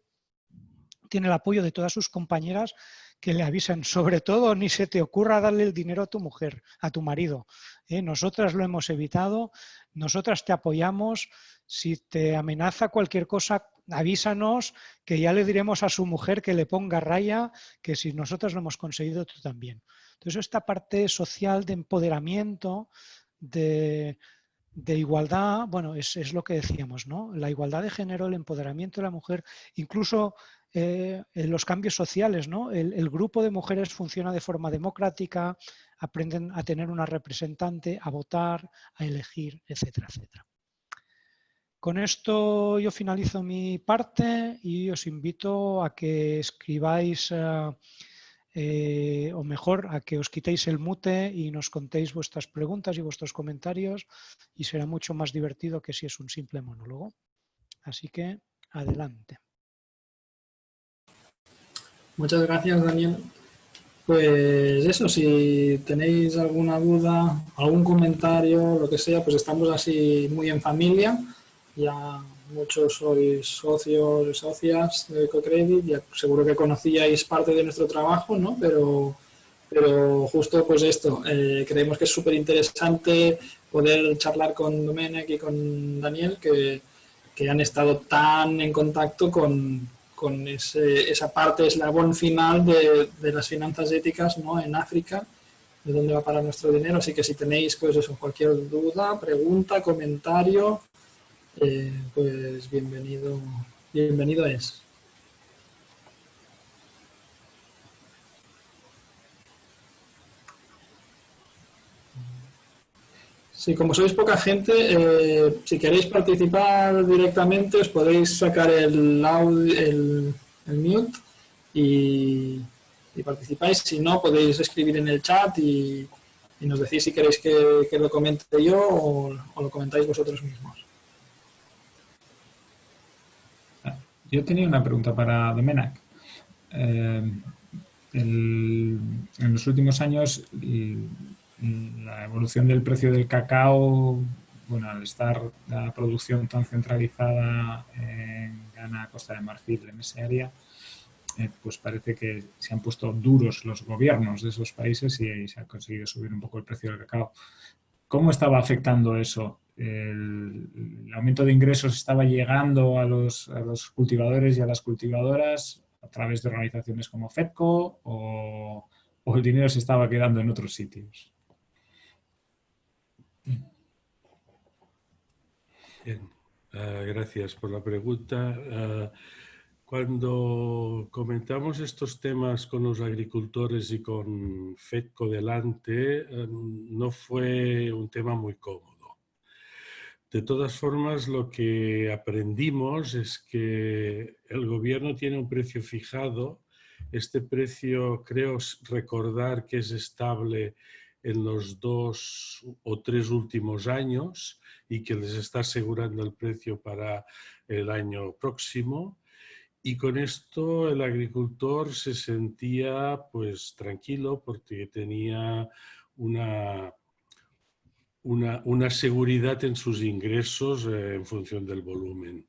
tiene el apoyo de todas sus compañeras que le avisan, sobre todo ni se te ocurra darle el dinero a tu mujer, a tu marido. Nosotras lo hemos evitado, nosotras te apoyamos, si te amenaza cualquier cosa, avísanos, que ya le diremos a su mujer que le ponga raya, que si nosotros lo hemos conseguido, tú también. Entonces esta parte social de empoderamiento, de igualdad, bueno, es lo que decíamos, ¿no? La igualdad de género, el empoderamiento de la mujer, incluso en los cambios sociales, ¿no? El grupo de mujeres funciona de forma democrática, aprenden a tener una representante, a votar, a elegir, etcétera, etcétera. Con esto yo finalizo mi parte y os invito a que escribáis o mejor a que os quitéis el mute y nos contéis vuestras preguntas y vuestros comentarios y será mucho más divertido que si es un simple monólogo. Así que adelante. Muchas gracias, Daniel. Pues eso, si tenéis alguna duda, algún comentario, lo que sea, pues estamos así muy en familia. Ya muchos sois socios y socias de Ecocredit, ya seguro que conocíais parte de nuestro trabajo, ¿no? Pero justo pues esto, creemos que es súper interesante poder charlar con Domènec y con Daniel, que han estado tan en contacto con esa parte, eslabón final de las finanzas éticas, ¿no? En África, de dónde va a parar nuestro dinero. Así que si tenéis pues eso, cualquier duda, pregunta, comentario, pues bienvenido es. Sí, como sois poca gente, si queréis participar directamente os podéis sacar el mute y participáis. Si no, podéis escribir en el chat y nos decís si queréis que lo comente yo o lo comentáis vosotros mismos. Yo tenía una pregunta para Domènec. En los últimos años, la evolución del precio del cacao, bueno, al estar la producción tan centralizada en Ghana, Costa de Marfil, en ese área, pues parece que se han puesto duros los gobiernos de esos países y se ha conseguido subir un poco el precio del cacao. ¿Cómo estaba afectando eso? ¿El aumento de ingresos estaba llegando a los cultivadores y a las cultivadoras a través de organizaciones como FEDCO o el dinero se estaba quedando en otros sitios? Bien, gracias por la pregunta. Cuando comentamos estos temas con los agricultores y con FEDCO delante, no fue un tema muy cómodo. De todas formas, lo que aprendimos es que el gobierno tiene un precio fijado. Este precio, creo recordar que es estable en los 2 o 3 últimos años y que les está asegurando el precio para el año próximo. Y con esto el agricultor se sentía pues tranquilo porque tenía una seguridad en sus ingresos en función del volumen.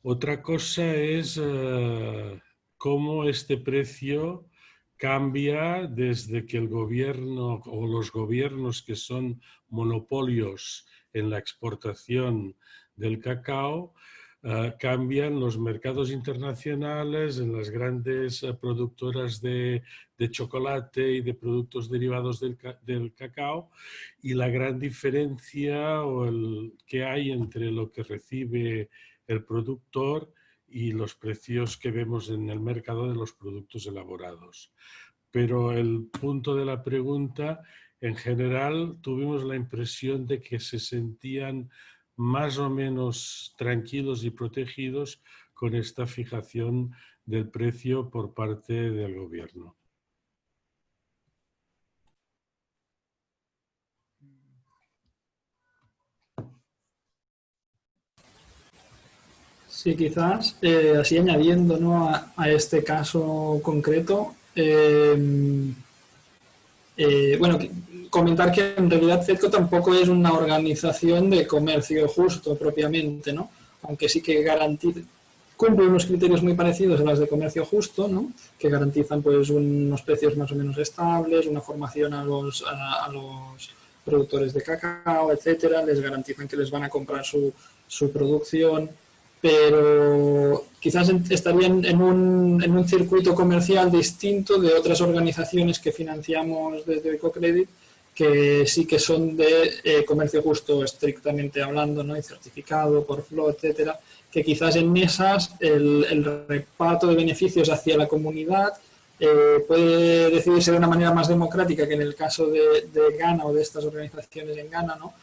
Otra cosa es cómo este precio cambia desde que el gobierno o los gobiernos que son monopolios en la exportación del cacao cambian los mercados internacionales en las grandes productoras de chocolate y de productos derivados del cacao, y la gran diferencia que hay entre lo que recibe el productor y los precios que vemos en el mercado de los productos elaborados. Pero el punto de la pregunta, en general, tuvimos la impresión de que se sentían más o menos tranquilos y protegidos con esta fijación del precio por parte del gobierno. Sí, quizás, así añadiendo, ¿no? a este caso concreto, bueno, comentar que en realidad FEDCO tampoco es una organización de comercio justo propiamente, ¿no? Aunque sí que cumple unos criterios muy parecidos a los de comercio justo, ¿no? Que garantizan pues unos precios más o menos estables, una formación a los productores de cacao, etcétera, les garantizan que les van a comprar su producción, pero quizás estarían en un circuito comercial distinto de otras organizaciones que financiamos desde Ecocredit, que sí que son de comercio justo estrictamente hablando, ¿no? Y certificado por FLO, etcétera, que quizás en esas el reparto de beneficios hacia la comunidad puede decidirse de una manera más democrática que en el caso de Ghana o de estas organizaciones en Ghana, ¿no?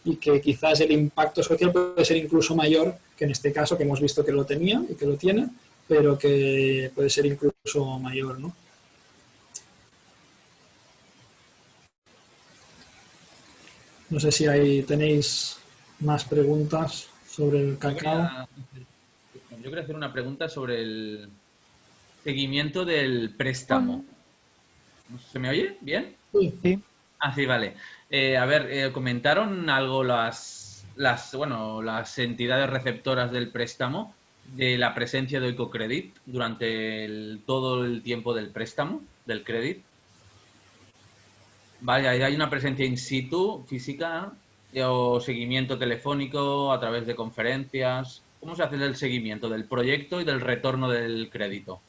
Y que quizás el impacto social puede ser incluso mayor que en este caso, que hemos visto que lo tenía y que lo tiene, pero que puede ser incluso mayor, ¿no? No sé si ahí tenéis más preguntas sobre el cacao. Yo quería hacer una pregunta sobre el seguimiento del préstamo. ¿Se me oye bien? Sí. Sí. Ah, sí, vale. A ver, comentaron algo las las entidades receptoras del préstamo de la presencia de Oikocredit durante todo el tiempo del préstamo, del crédito? Vale, hay una presencia in situ, física, o seguimiento telefónico a través de conferencias. ¿Cómo se hace el seguimiento del proyecto y del retorno del crédito?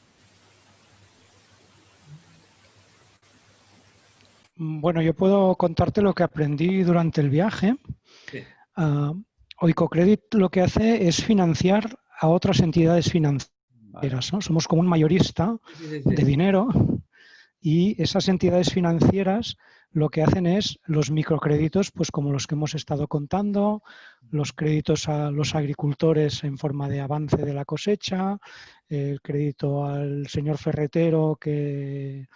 Bueno, yo puedo contarte lo que aprendí durante el viaje. Sí. Oikocredit lo que hace es financiar a otras entidades financieras, Vale. ¿no? Somos como un mayorista de dinero y esas entidades financieras lo que hacen es los microcréditos, pues como los que hemos estado contando, los créditos a los agricultores en forma de avance de la cosecha, el crédito al señor ferretero que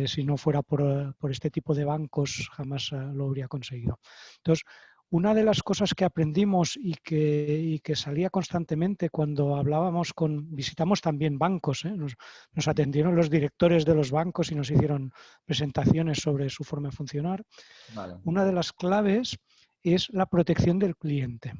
si no fuera por este tipo de bancos jamás lo habría conseguido. Entonces, una de las cosas que aprendimos y que salía constantemente cuando visitamos también bancos, nos atendieron los directores de los bancos y nos hicieron presentaciones sobre su forma de funcionar. Vale. Una de las claves es la protección del cliente.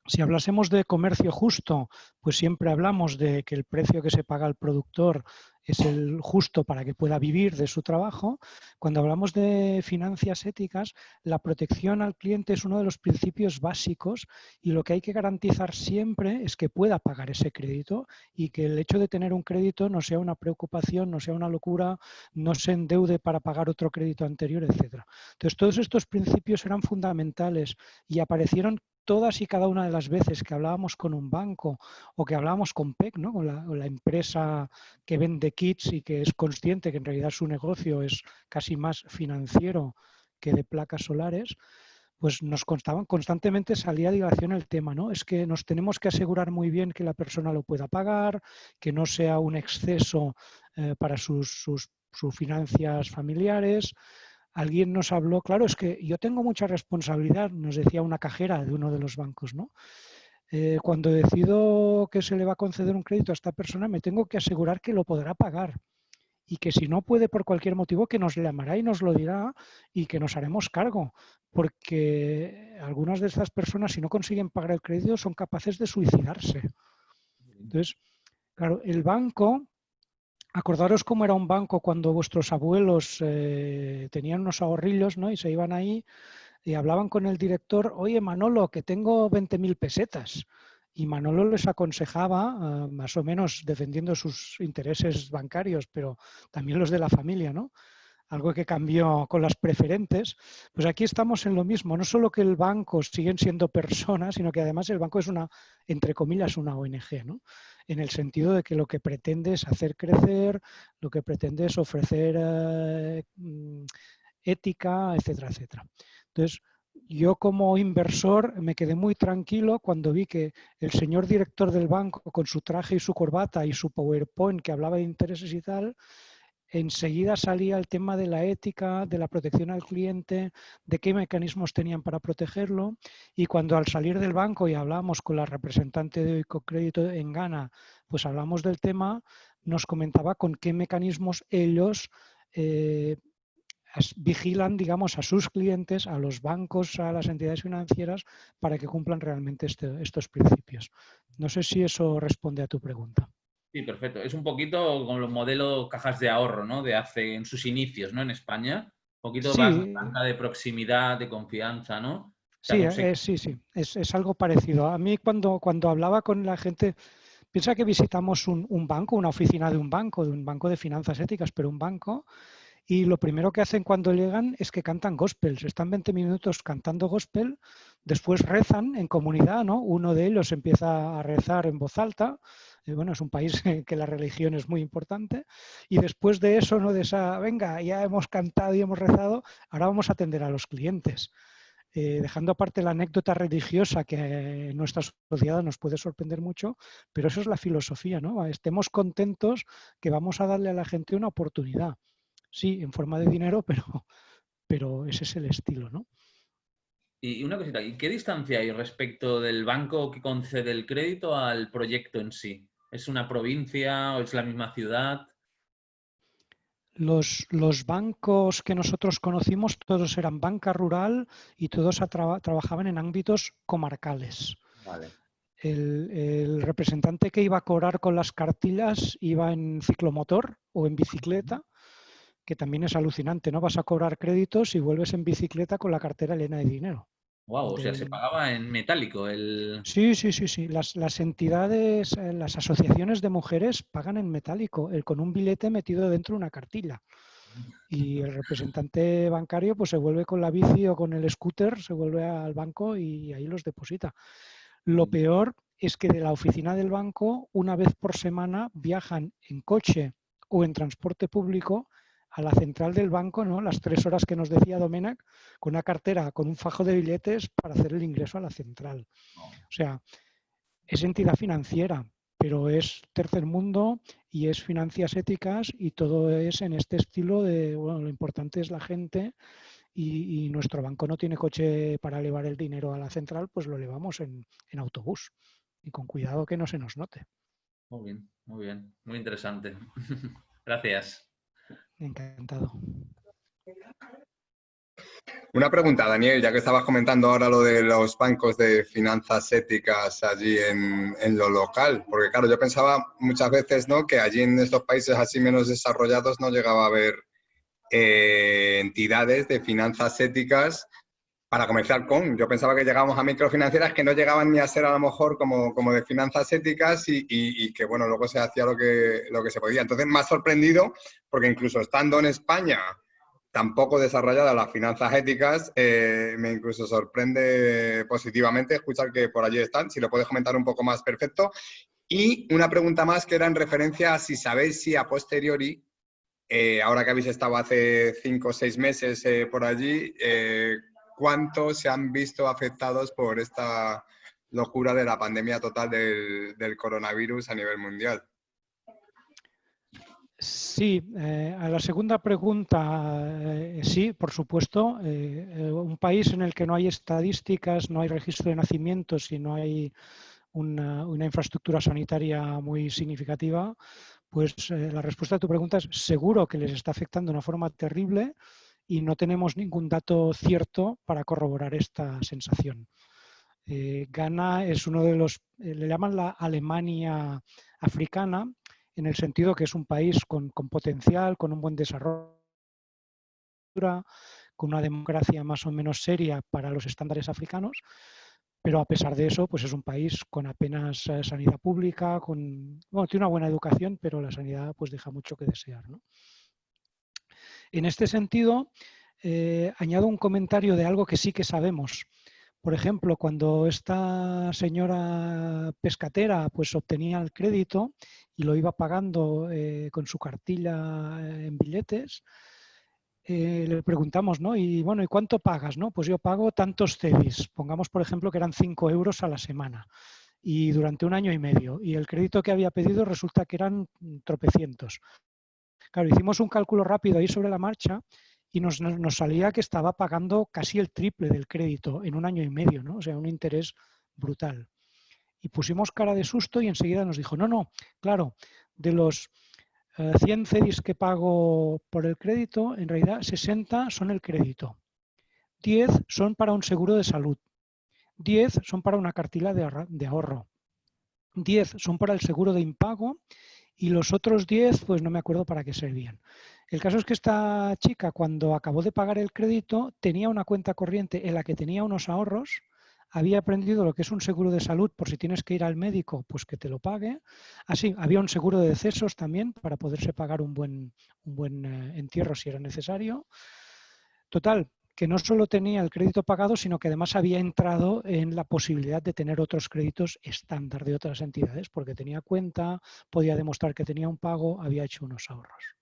Si hablásemos de comercio justo, pues siempre hablamos de que el precio que se paga al productor es el justo para que pueda vivir de su trabajo. Cuando hablamos de finanzas éticas, la protección al cliente es uno de los principios básicos y lo que hay que garantizar siempre es que pueda pagar ese crédito y que el hecho de tener un crédito no sea una preocupación, no sea una locura, no se endeude para pagar otro crédito anterior, etc. Entonces, todos estos principios eran fundamentales y aparecieron todas y cada una de las veces que hablábamos con un banco o que hablábamos con PEC, ¿no? con la empresa que vende kits y que es consciente que en realidad su negocio es casi más financiero que de placas solares, pues nos constaban constantemente, salía a dilación el tema, ¿no? Es que nos tenemos que asegurar muy bien que la persona lo pueda pagar, que no sea un exceso para sus finanzas familiares. Alguien nos habló, claro, es que yo tengo mucha responsabilidad, nos decía una cajera de uno de los bancos, ¿no? Cuando decido que se le va a conceder un crédito a esta persona, me tengo que asegurar que lo podrá pagar y que si no puede por cualquier motivo, que nos llamará y nos lo dirá y que nos haremos cargo, porque algunas de estas personas, si no consiguen pagar el crédito, son capaces de suicidarse. Entonces, claro, el banco... Acordaros cómo era un banco cuando vuestros abuelos tenían unos ahorrillos, ¿no? Y se iban ahí y hablaban con el director, oye Manolo, que tengo 20.000 pesetas. Y Manolo les aconsejaba, más o menos defendiendo sus intereses bancarios, pero también los de la familia, ¿no? Algo que cambió con las preferentes, pues aquí estamos en lo mismo. No solo que el banco siguen siendo personas, sino que además el banco es una, entre comillas, una ONG, ¿no? En el sentido de que lo que pretende es hacer crecer, lo que pretende es ofrecer ética, etcétera, etcétera. Entonces, yo como inversor me quedé muy tranquilo cuando vi que el señor director del banco, con su traje y su corbata y su PowerPoint que hablaba de intereses y tal, enseguida salía el tema de la ética, de la protección al cliente, de qué mecanismos tenían para protegerlo. Y cuando al salir del banco y hablamos con la representante de Oikocredit en Ghana, pues hablamos del tema, nos comentaba con qué mecanismos ellos vigilan, digamos, a sus clientes, a los bancos, a las entidades financieras, para que cumplan realmente estos principios. No sé si eso responde a tu pregunta. Sí, perfecto. Es un poquito como los modelos cajas de ahorro, ¿no? De hace en sus inicios, ¿no? En España. Un poquito más Sí, banca de proximidad, de confianza, ¿no? O sea, sí, sí, es algo parecido. A mí cuando hablaba con la gente, piensa que visitamos un banco, una oficina de un banco de finanzas éticas, pero un banco, y lo primero que hacen cuando llegan es que cantan gospels. Están 20 minutos cantando gospel, después rezan en comunidad, ¿no? Uno de ellos empieza a rezar en voz alta. Bueno, es un país en que la religión es muy importante. Y después de eso, ¿no? De esa, venga, ya hemos cantado y hemos rezado, ahora vamos a atender a los clientes. Dejando aparte la anécdota religiosa que en nuestra sociedad nos puede sorprender mucho, pero eso es la filosofía, ¿no? Estemos contentos que vamos a darle a la gente una oportunidad. Sí, en forma de dinero, pero ese es el estilo, ¿no? Y una cosita, ¿y qué distancia hay respecto del banco que concede el crédito al proyecto en sí? ¿Es una provincia o es la misma ciudad? Los bancos que nosotros conocimos, todos eran banca rural y todos trabajaban en ámbitos comarcales. Vale. El representante que iba a cobrar con las cartillas iba en ciclomotor o en bicicleta, que también es alucinante, ¿no? Vas a cobrar créditos y vuelves en bicicleta con la cartera llena de dinero. Wow, o sea, se pagaba en metálico el... Sí. Las entidades, las asociaciones de mujeres pagan en metálico, con un billete metido dentro de una cartilla. Y el representante bancario pues se vuelve con la bici o con el scooter, se vuelve al banco y ahí los deposita. Lo peor es que de la oficina del banco, una vez por semana, viajan en coche o en transporte público a la central del banco, ¿no? Las 3 horas que nos decía Domènec, con una cartera, con un fajo de billetes para hacer el ingreso a la central. O sea, es entidad financiera, pero es tercer mundo y es finanzas éticas y todo es en este estilo de, bueno, lo importante es la gente y nuestro banco no tiene coche para llevar el dinero a la central, pues lo llevamos en autobús y con cuidado que no se nos note. Muy bien, muy interesante. Gracias. Encantado. Una pregunta, Daniel, ya que estabas comentando ahora lo de los bancos de finanzas éticas allí en lo local, porque claro, yo pensaba muchas veces, ¿no?, que allí en estos países así menos desarrollados no llegaba a haber entidades de finanzas éticas para comerciar con. Yo pensaba que llegábamos a microfinancieras que no llegaban ni a ser a lo mejor como de finanzas éticas y que, bueno, luego se hacía lo que se podía. Entonces me ha sorprendido porque incluso estando en España tampoco desarrolladas las finanzas éticas, me incluso sorprende positivamente escuchar que por allí están. Si lo puedes comentar un poco más, perfecto. Y una pregunta más que era en referencia a si sabéis si a posteriori, ahora que habéis estado hace 5 o 6 meses por allí, ¿cuántos se han visto afectados por esta locura de la pandemia total del coronavirus a nivel mundial? Sí, a la segunda pregunta, sí, por supuesto. Un país en el que no hay estadísticas, no hay registro de nacimientos y no hay una infraestructura sanitaria muy significativa, pues la respuesta a tu pregunta es seguro que les está afectando de una forma terrible y no tenemos ningún dato cierto para corroborar esta sensación. Ghana es uno de los, le llaman la Alemania africana, en el sentido que es un país con potencial, con un buen desarrollo, con una democracia más o menos seria para los estándares africanos, pero a pesar de eso, pues es un país con apenas sanidad pública, tiene una buena educación, pero la sanidad pues deja mucho que desear, ¿no? En este sentido, añado un comentario de algo que sí que sabemos. Por ejemplo, cuando esta señora pescatera pues obtenía el crédito y lo iba pagando con su cartilla en billetes, le preguntamos, ¿no? Y bueno, ¿y cuánto pagas? ¿No? Pues yo pago tantos cedis. Pongamos, por ejemplo, que eran 5 euros a la semana y durante 1 año y medio. Y el crédito que había pedido resulta que eran tropecientos. Claro, hicimos un cálculo rápido ahí sobre la marcha y nos salía que estaba pagando casi el triple del crédito en 1 año y medio, ¿no? O sea, un interés brutal. Y pusimos cara de susto y enseguida nos dijo, no, claro, de los 100 cedis que pago por el crédito, en realidad 60 son el crédito. 10 son para un seguro de salud. 10 son para una cartilla de ahorro. 10 son para el seguro de impago y los otros 10, pues no me acuerdo para qué servían. El caso es que esta chica, cuando acabó de pagar el crédito, tenía una cuenta corriente en la que tenía unos ahorros, había aprendido lo que es un seguro de salud por si tienes que ir al médico, pues que te lo pague. Así, había un seguro de decesos también para poderse pagar un buen entierro si era necesario. Total, que no solo tenía el crédito pagado, sino que además había entrado en la posibilidad de tener otros créditos estándar de otras entidades, porque tenía cuenta, podía demostrar que tenía un pago, había hecho unos ahorros.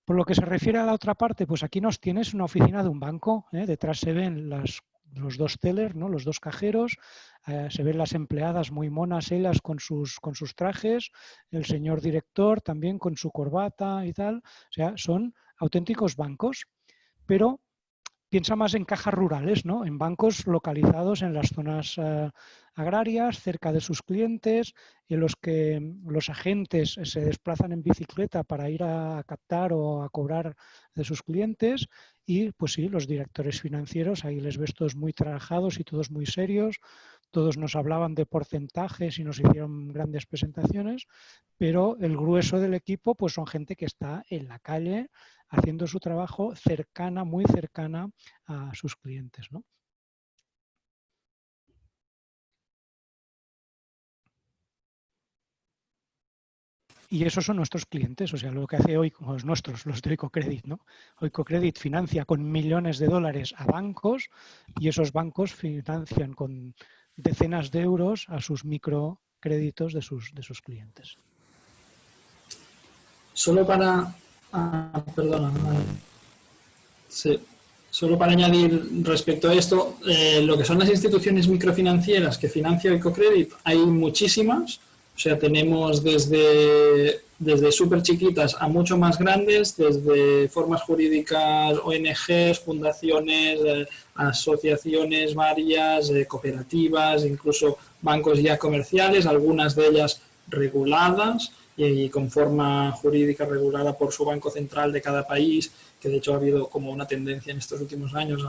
Por lo que se refiere a la otra parte, pues aquí nos tienes una oficina de un banco, detrás se ven los 2 tellers, ¿no? Los 2 cajeros, se ven las empleadas muy monas, ellas con sus trajes, el señor director también con su corbata y tal, o sea, son auténticos bancos, pero piensa más en cajas rurales, ¿no? En bancos localizados en las zonas agrarias, cerca de sus clientes, en los que los agentes se desplazan en bicicleta para ir a captar o a cobrar de sus clientes y, pues sí, los directores financieros, ahí les ves todos muy trabajados y todos muy serios, todos nos hablaban de porcentajes y nos hicieron grandes presentaciones, pero el grueso del equipo pues son gente que está en la calle haciendo su trabajo cercana, muy cercana a sus clientes, ¿no? Y esos son nuestros clientes, o sea, lo que hace hoy, los nuestros, los de Oikocredit, ¿no? Oikocredit financia con millones de dólares a bancos y esos bancos financian con decenas de euros a sus microcréditos de sus clientes. Solo para... perdona. Sí. Solo para añadir respecto a esto, lo que son las instituciones microfinancieras que financia Oikocredit, hay muchísimas. O sea, tenemos desde súper chiquitas a mucho más grandes, desde formas jurídicas, ONGs, fundaciones, asociaciones varias, cooperativas, incluso bancos ya comerciales, algunas de ellas reguladas y con forma jurídica regulada por su banco central de cada país, que de hecho ha habido como una tendencia en estos últimos años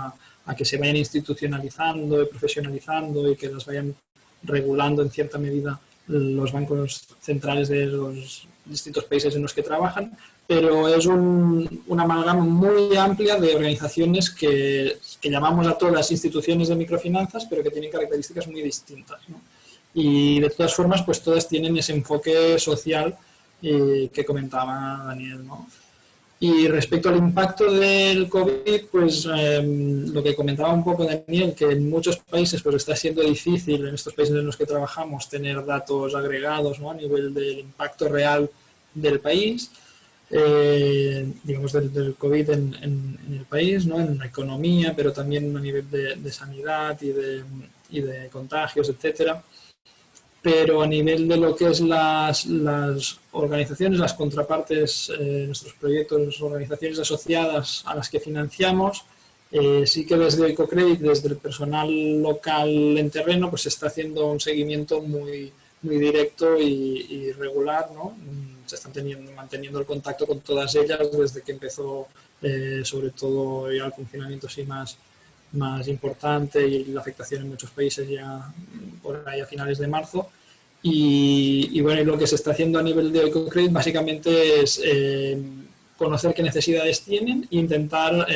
a que se vayan institucionalizando y profesionalizando y que las vayan regulando en cierta medida los bancos centrales de los distintos países en los que trabajan, pero es una amalgama muy amplia de organizaciones que llamamos a todas instituciones de microfinanzas, pero que tienen características muy distintas, ¿no? Y de todas formas, pues todas tienen ese enfoque social que comentaba Daniel, ¿no? Y respecto al impacto del COVID, pues lo que comentaba un poco Daniel, que en muchos países pues está siendo difícil, en estos países en los que trabajamos, tener datos agregados, ¿no? A nivel del impacto real del país, digamos del COVID en el país, ¿no? En la economía, pero también a nivel de sanidad y de contagios, etcétera. Pero a nivel de lo que es las organizaciones, las contrapartes, nuestros proyectos, organizaciones asociadas a las que financiamos, sí que desde Oikocredit, desde el personal local en terreno, pues se está haciendo un seguimiento muy directo y regular, ¿no? Se están manteniendo el contacto con todas ellas desde que empezó, sobre todo ya el confinamiento sí más importante y la afectación en muchos países ya por ahí a finales de marzo. Y bueno, lo que se está haciendo a nivel de Oikocredit básicamente es conocer qué necesidades tienen e intentar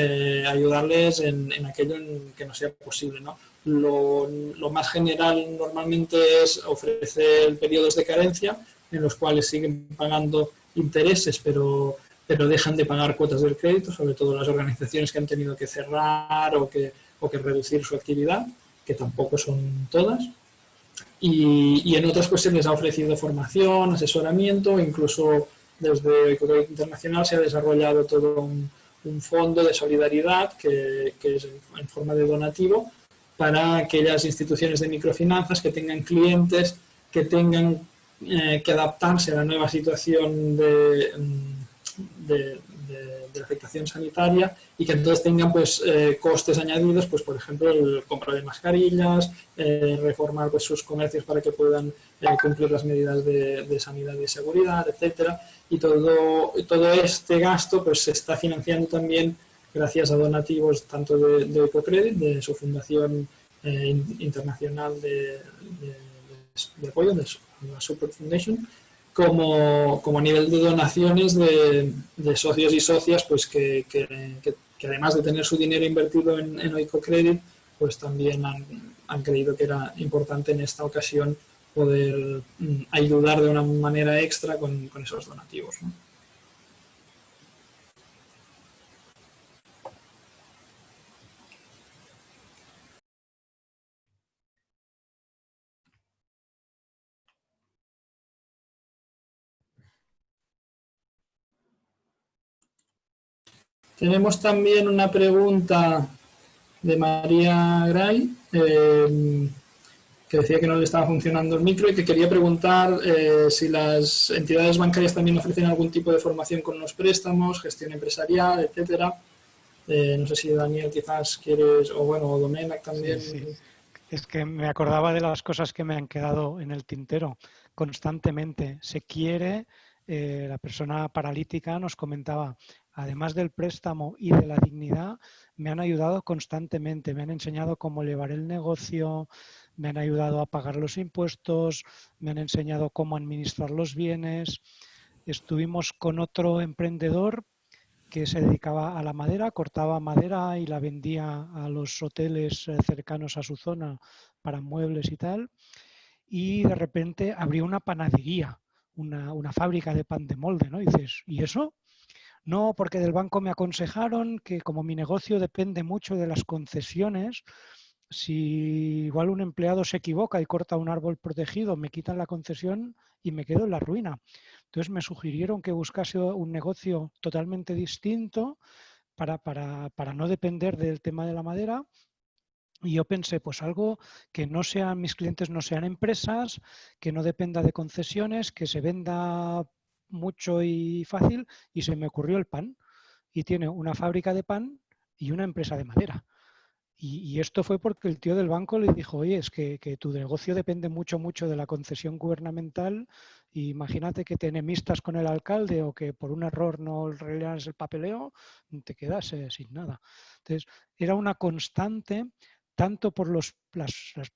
ayudarles en aquello en que no sea posible, ¿no? Lo más general normalmente es ofrecer periodos de carencia en los cuales siguen pagando intereses, pero dejan de pagar cuotas del crédito, sobre todo las organizaciones que han tenido que cerrar o que reducir su actividad, que tampoco son todas. Y en otras pues se les ha ofrecido formación, asesoramiento, incluso desde Oikocredit Internacional se ha desarrollado todo un fondo de solidaridad que es en forma de donativo para aquellas instituciones de microfinanzas que tengan clientes que tengan que adaptarse a la nueva situación de afectación sanitaria y que entonces tengan pues costes añadidos, pues por ejemplo el compra de mascarillas, reformar pues sus comercios para que puedan cumplir las medidas de sanidad y seguridad, etcétera. Y todo este gasto pues se está financiando también gracias a donativos tanto de Oikocredit, de su fundación internacional de apoyo, de la Support Foundation, como a nivel de donaciones de socios y socias pues que además de tener su dinero invertido en Oikocredit, pues también han creído que era importante en esta ocasión poder ayudar de una manera extra con esos donativos, ¿no? Tenemos también una pregunta de María Gray, que decía que no le estaba funcionando el micro y que quería preguntar si las entidades bancarias también ofrecen algún tipo de formación con los préstamos, gestión empresarial, etcétera. No sé si Daniel quizás quieres, o bueno, o Domènec también. Sí. Es que me acordaba de las cosas que me han quedado en el tintero constantemente. Se quiere, la persona paralítica nos comentaba, además del préstamo y de la dignidad, me han ayudado constantemente, me han enseñado cómo llevar el negocio, me han ayudado a pagar los impuestos, me han enseñado cómo administrar los bienes. Estuvimos con otro emprendedor que se dedicaba a la madera, cortaba madera y la vendía a los hoteles cercanos a su zona para muebles y tal. Y de repente abrió una panadería, una fábrica de pan de molde, ¿no? Y dices, ¿y eso? No, porque del banco me aconsejaron que como mi negocio depende mucho de las concesiones, si igual un empleado se equivoca y corta un árbol protegido, me quitan la concesión y me quedo en la ruina. Entonces me sugirieron que buscase un negocio totalmente distinto para no depender del tema de la madera. Y yo pensé, pues algo que no sean, mis clientes no sean empresas, que no dependa de concesiones, que se venda mucho y fácil, y se me ocurrió el pan. Y tiene una fábrica de pan y una empresa de madera. Y esto fue porque el tío del banco le dijo, oye, es que tu negocio depende mucho, mucho de la concesión gubernamental. Y imagínate que te enemistas con el alcalde o que por un error no rellenas el papeleo, te quedas sin nada. Entonces, era una constante, tanto por los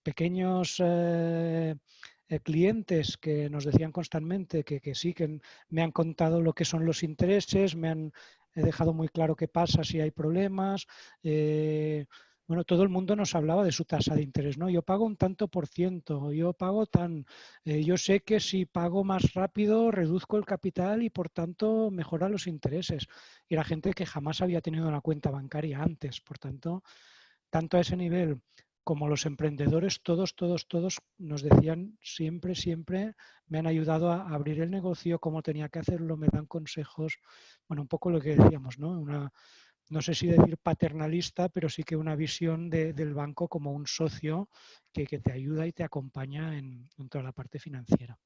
pequeños clientes que nos decían constantemente que sí, que me han contado lo que son los intereses, he dejado muy claro qué pasa si hay problemas. Bueno, todo el mundo nos hablaba de su tasa de interés, ¿no? Yo pago un tanto por ciento, yo pago yo sé que si pago más rápido reduzco el capital y por tanto mejora los intereses. Y era gente que jamás había tenido una cuenta bancaria antes, por tanto a ese nivel como los emprendedores, todos nos decían siempre, me han ayudado a abrir el negocio, cómo tenía que hacerlo, me dan consejos. Bueno, un poco lo que decíamos, ¿no? No sé si decir paternalista, pero sí que una visión del banco como un socio que te ayuda y te acompaña en toda la parte financiera.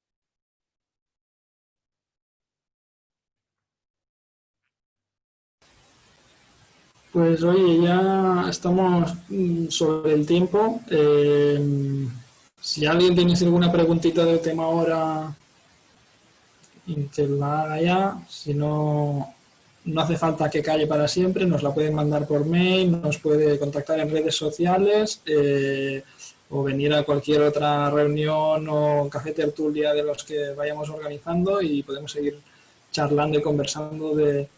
Pues oye, ya estamos sobre el tiempo. Si alguien tiene alguna preguntita del tema ahora, que la haga ya. Si no, no hace falta que calle para siempre, nos la pueden mandar por mail, nos puede contactar en redes sociales o venir a cualquier otra reunión o café tertulia de los que vayamos organizando y podemos seguir charlando y conversando de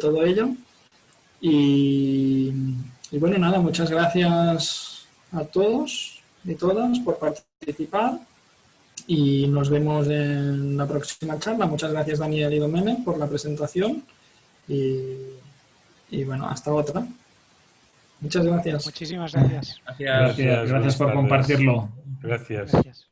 todo ello. Y bueno, nada, muchas gracias a todos y todas por participar y nos vemos en la próxima charla. Muchas gracias Daniel y Domènec por la presentación y bueno, hasta otra. Muchas gracias. Muchísimas gracias. Gracias por compartirlo. Gracias. Gracias.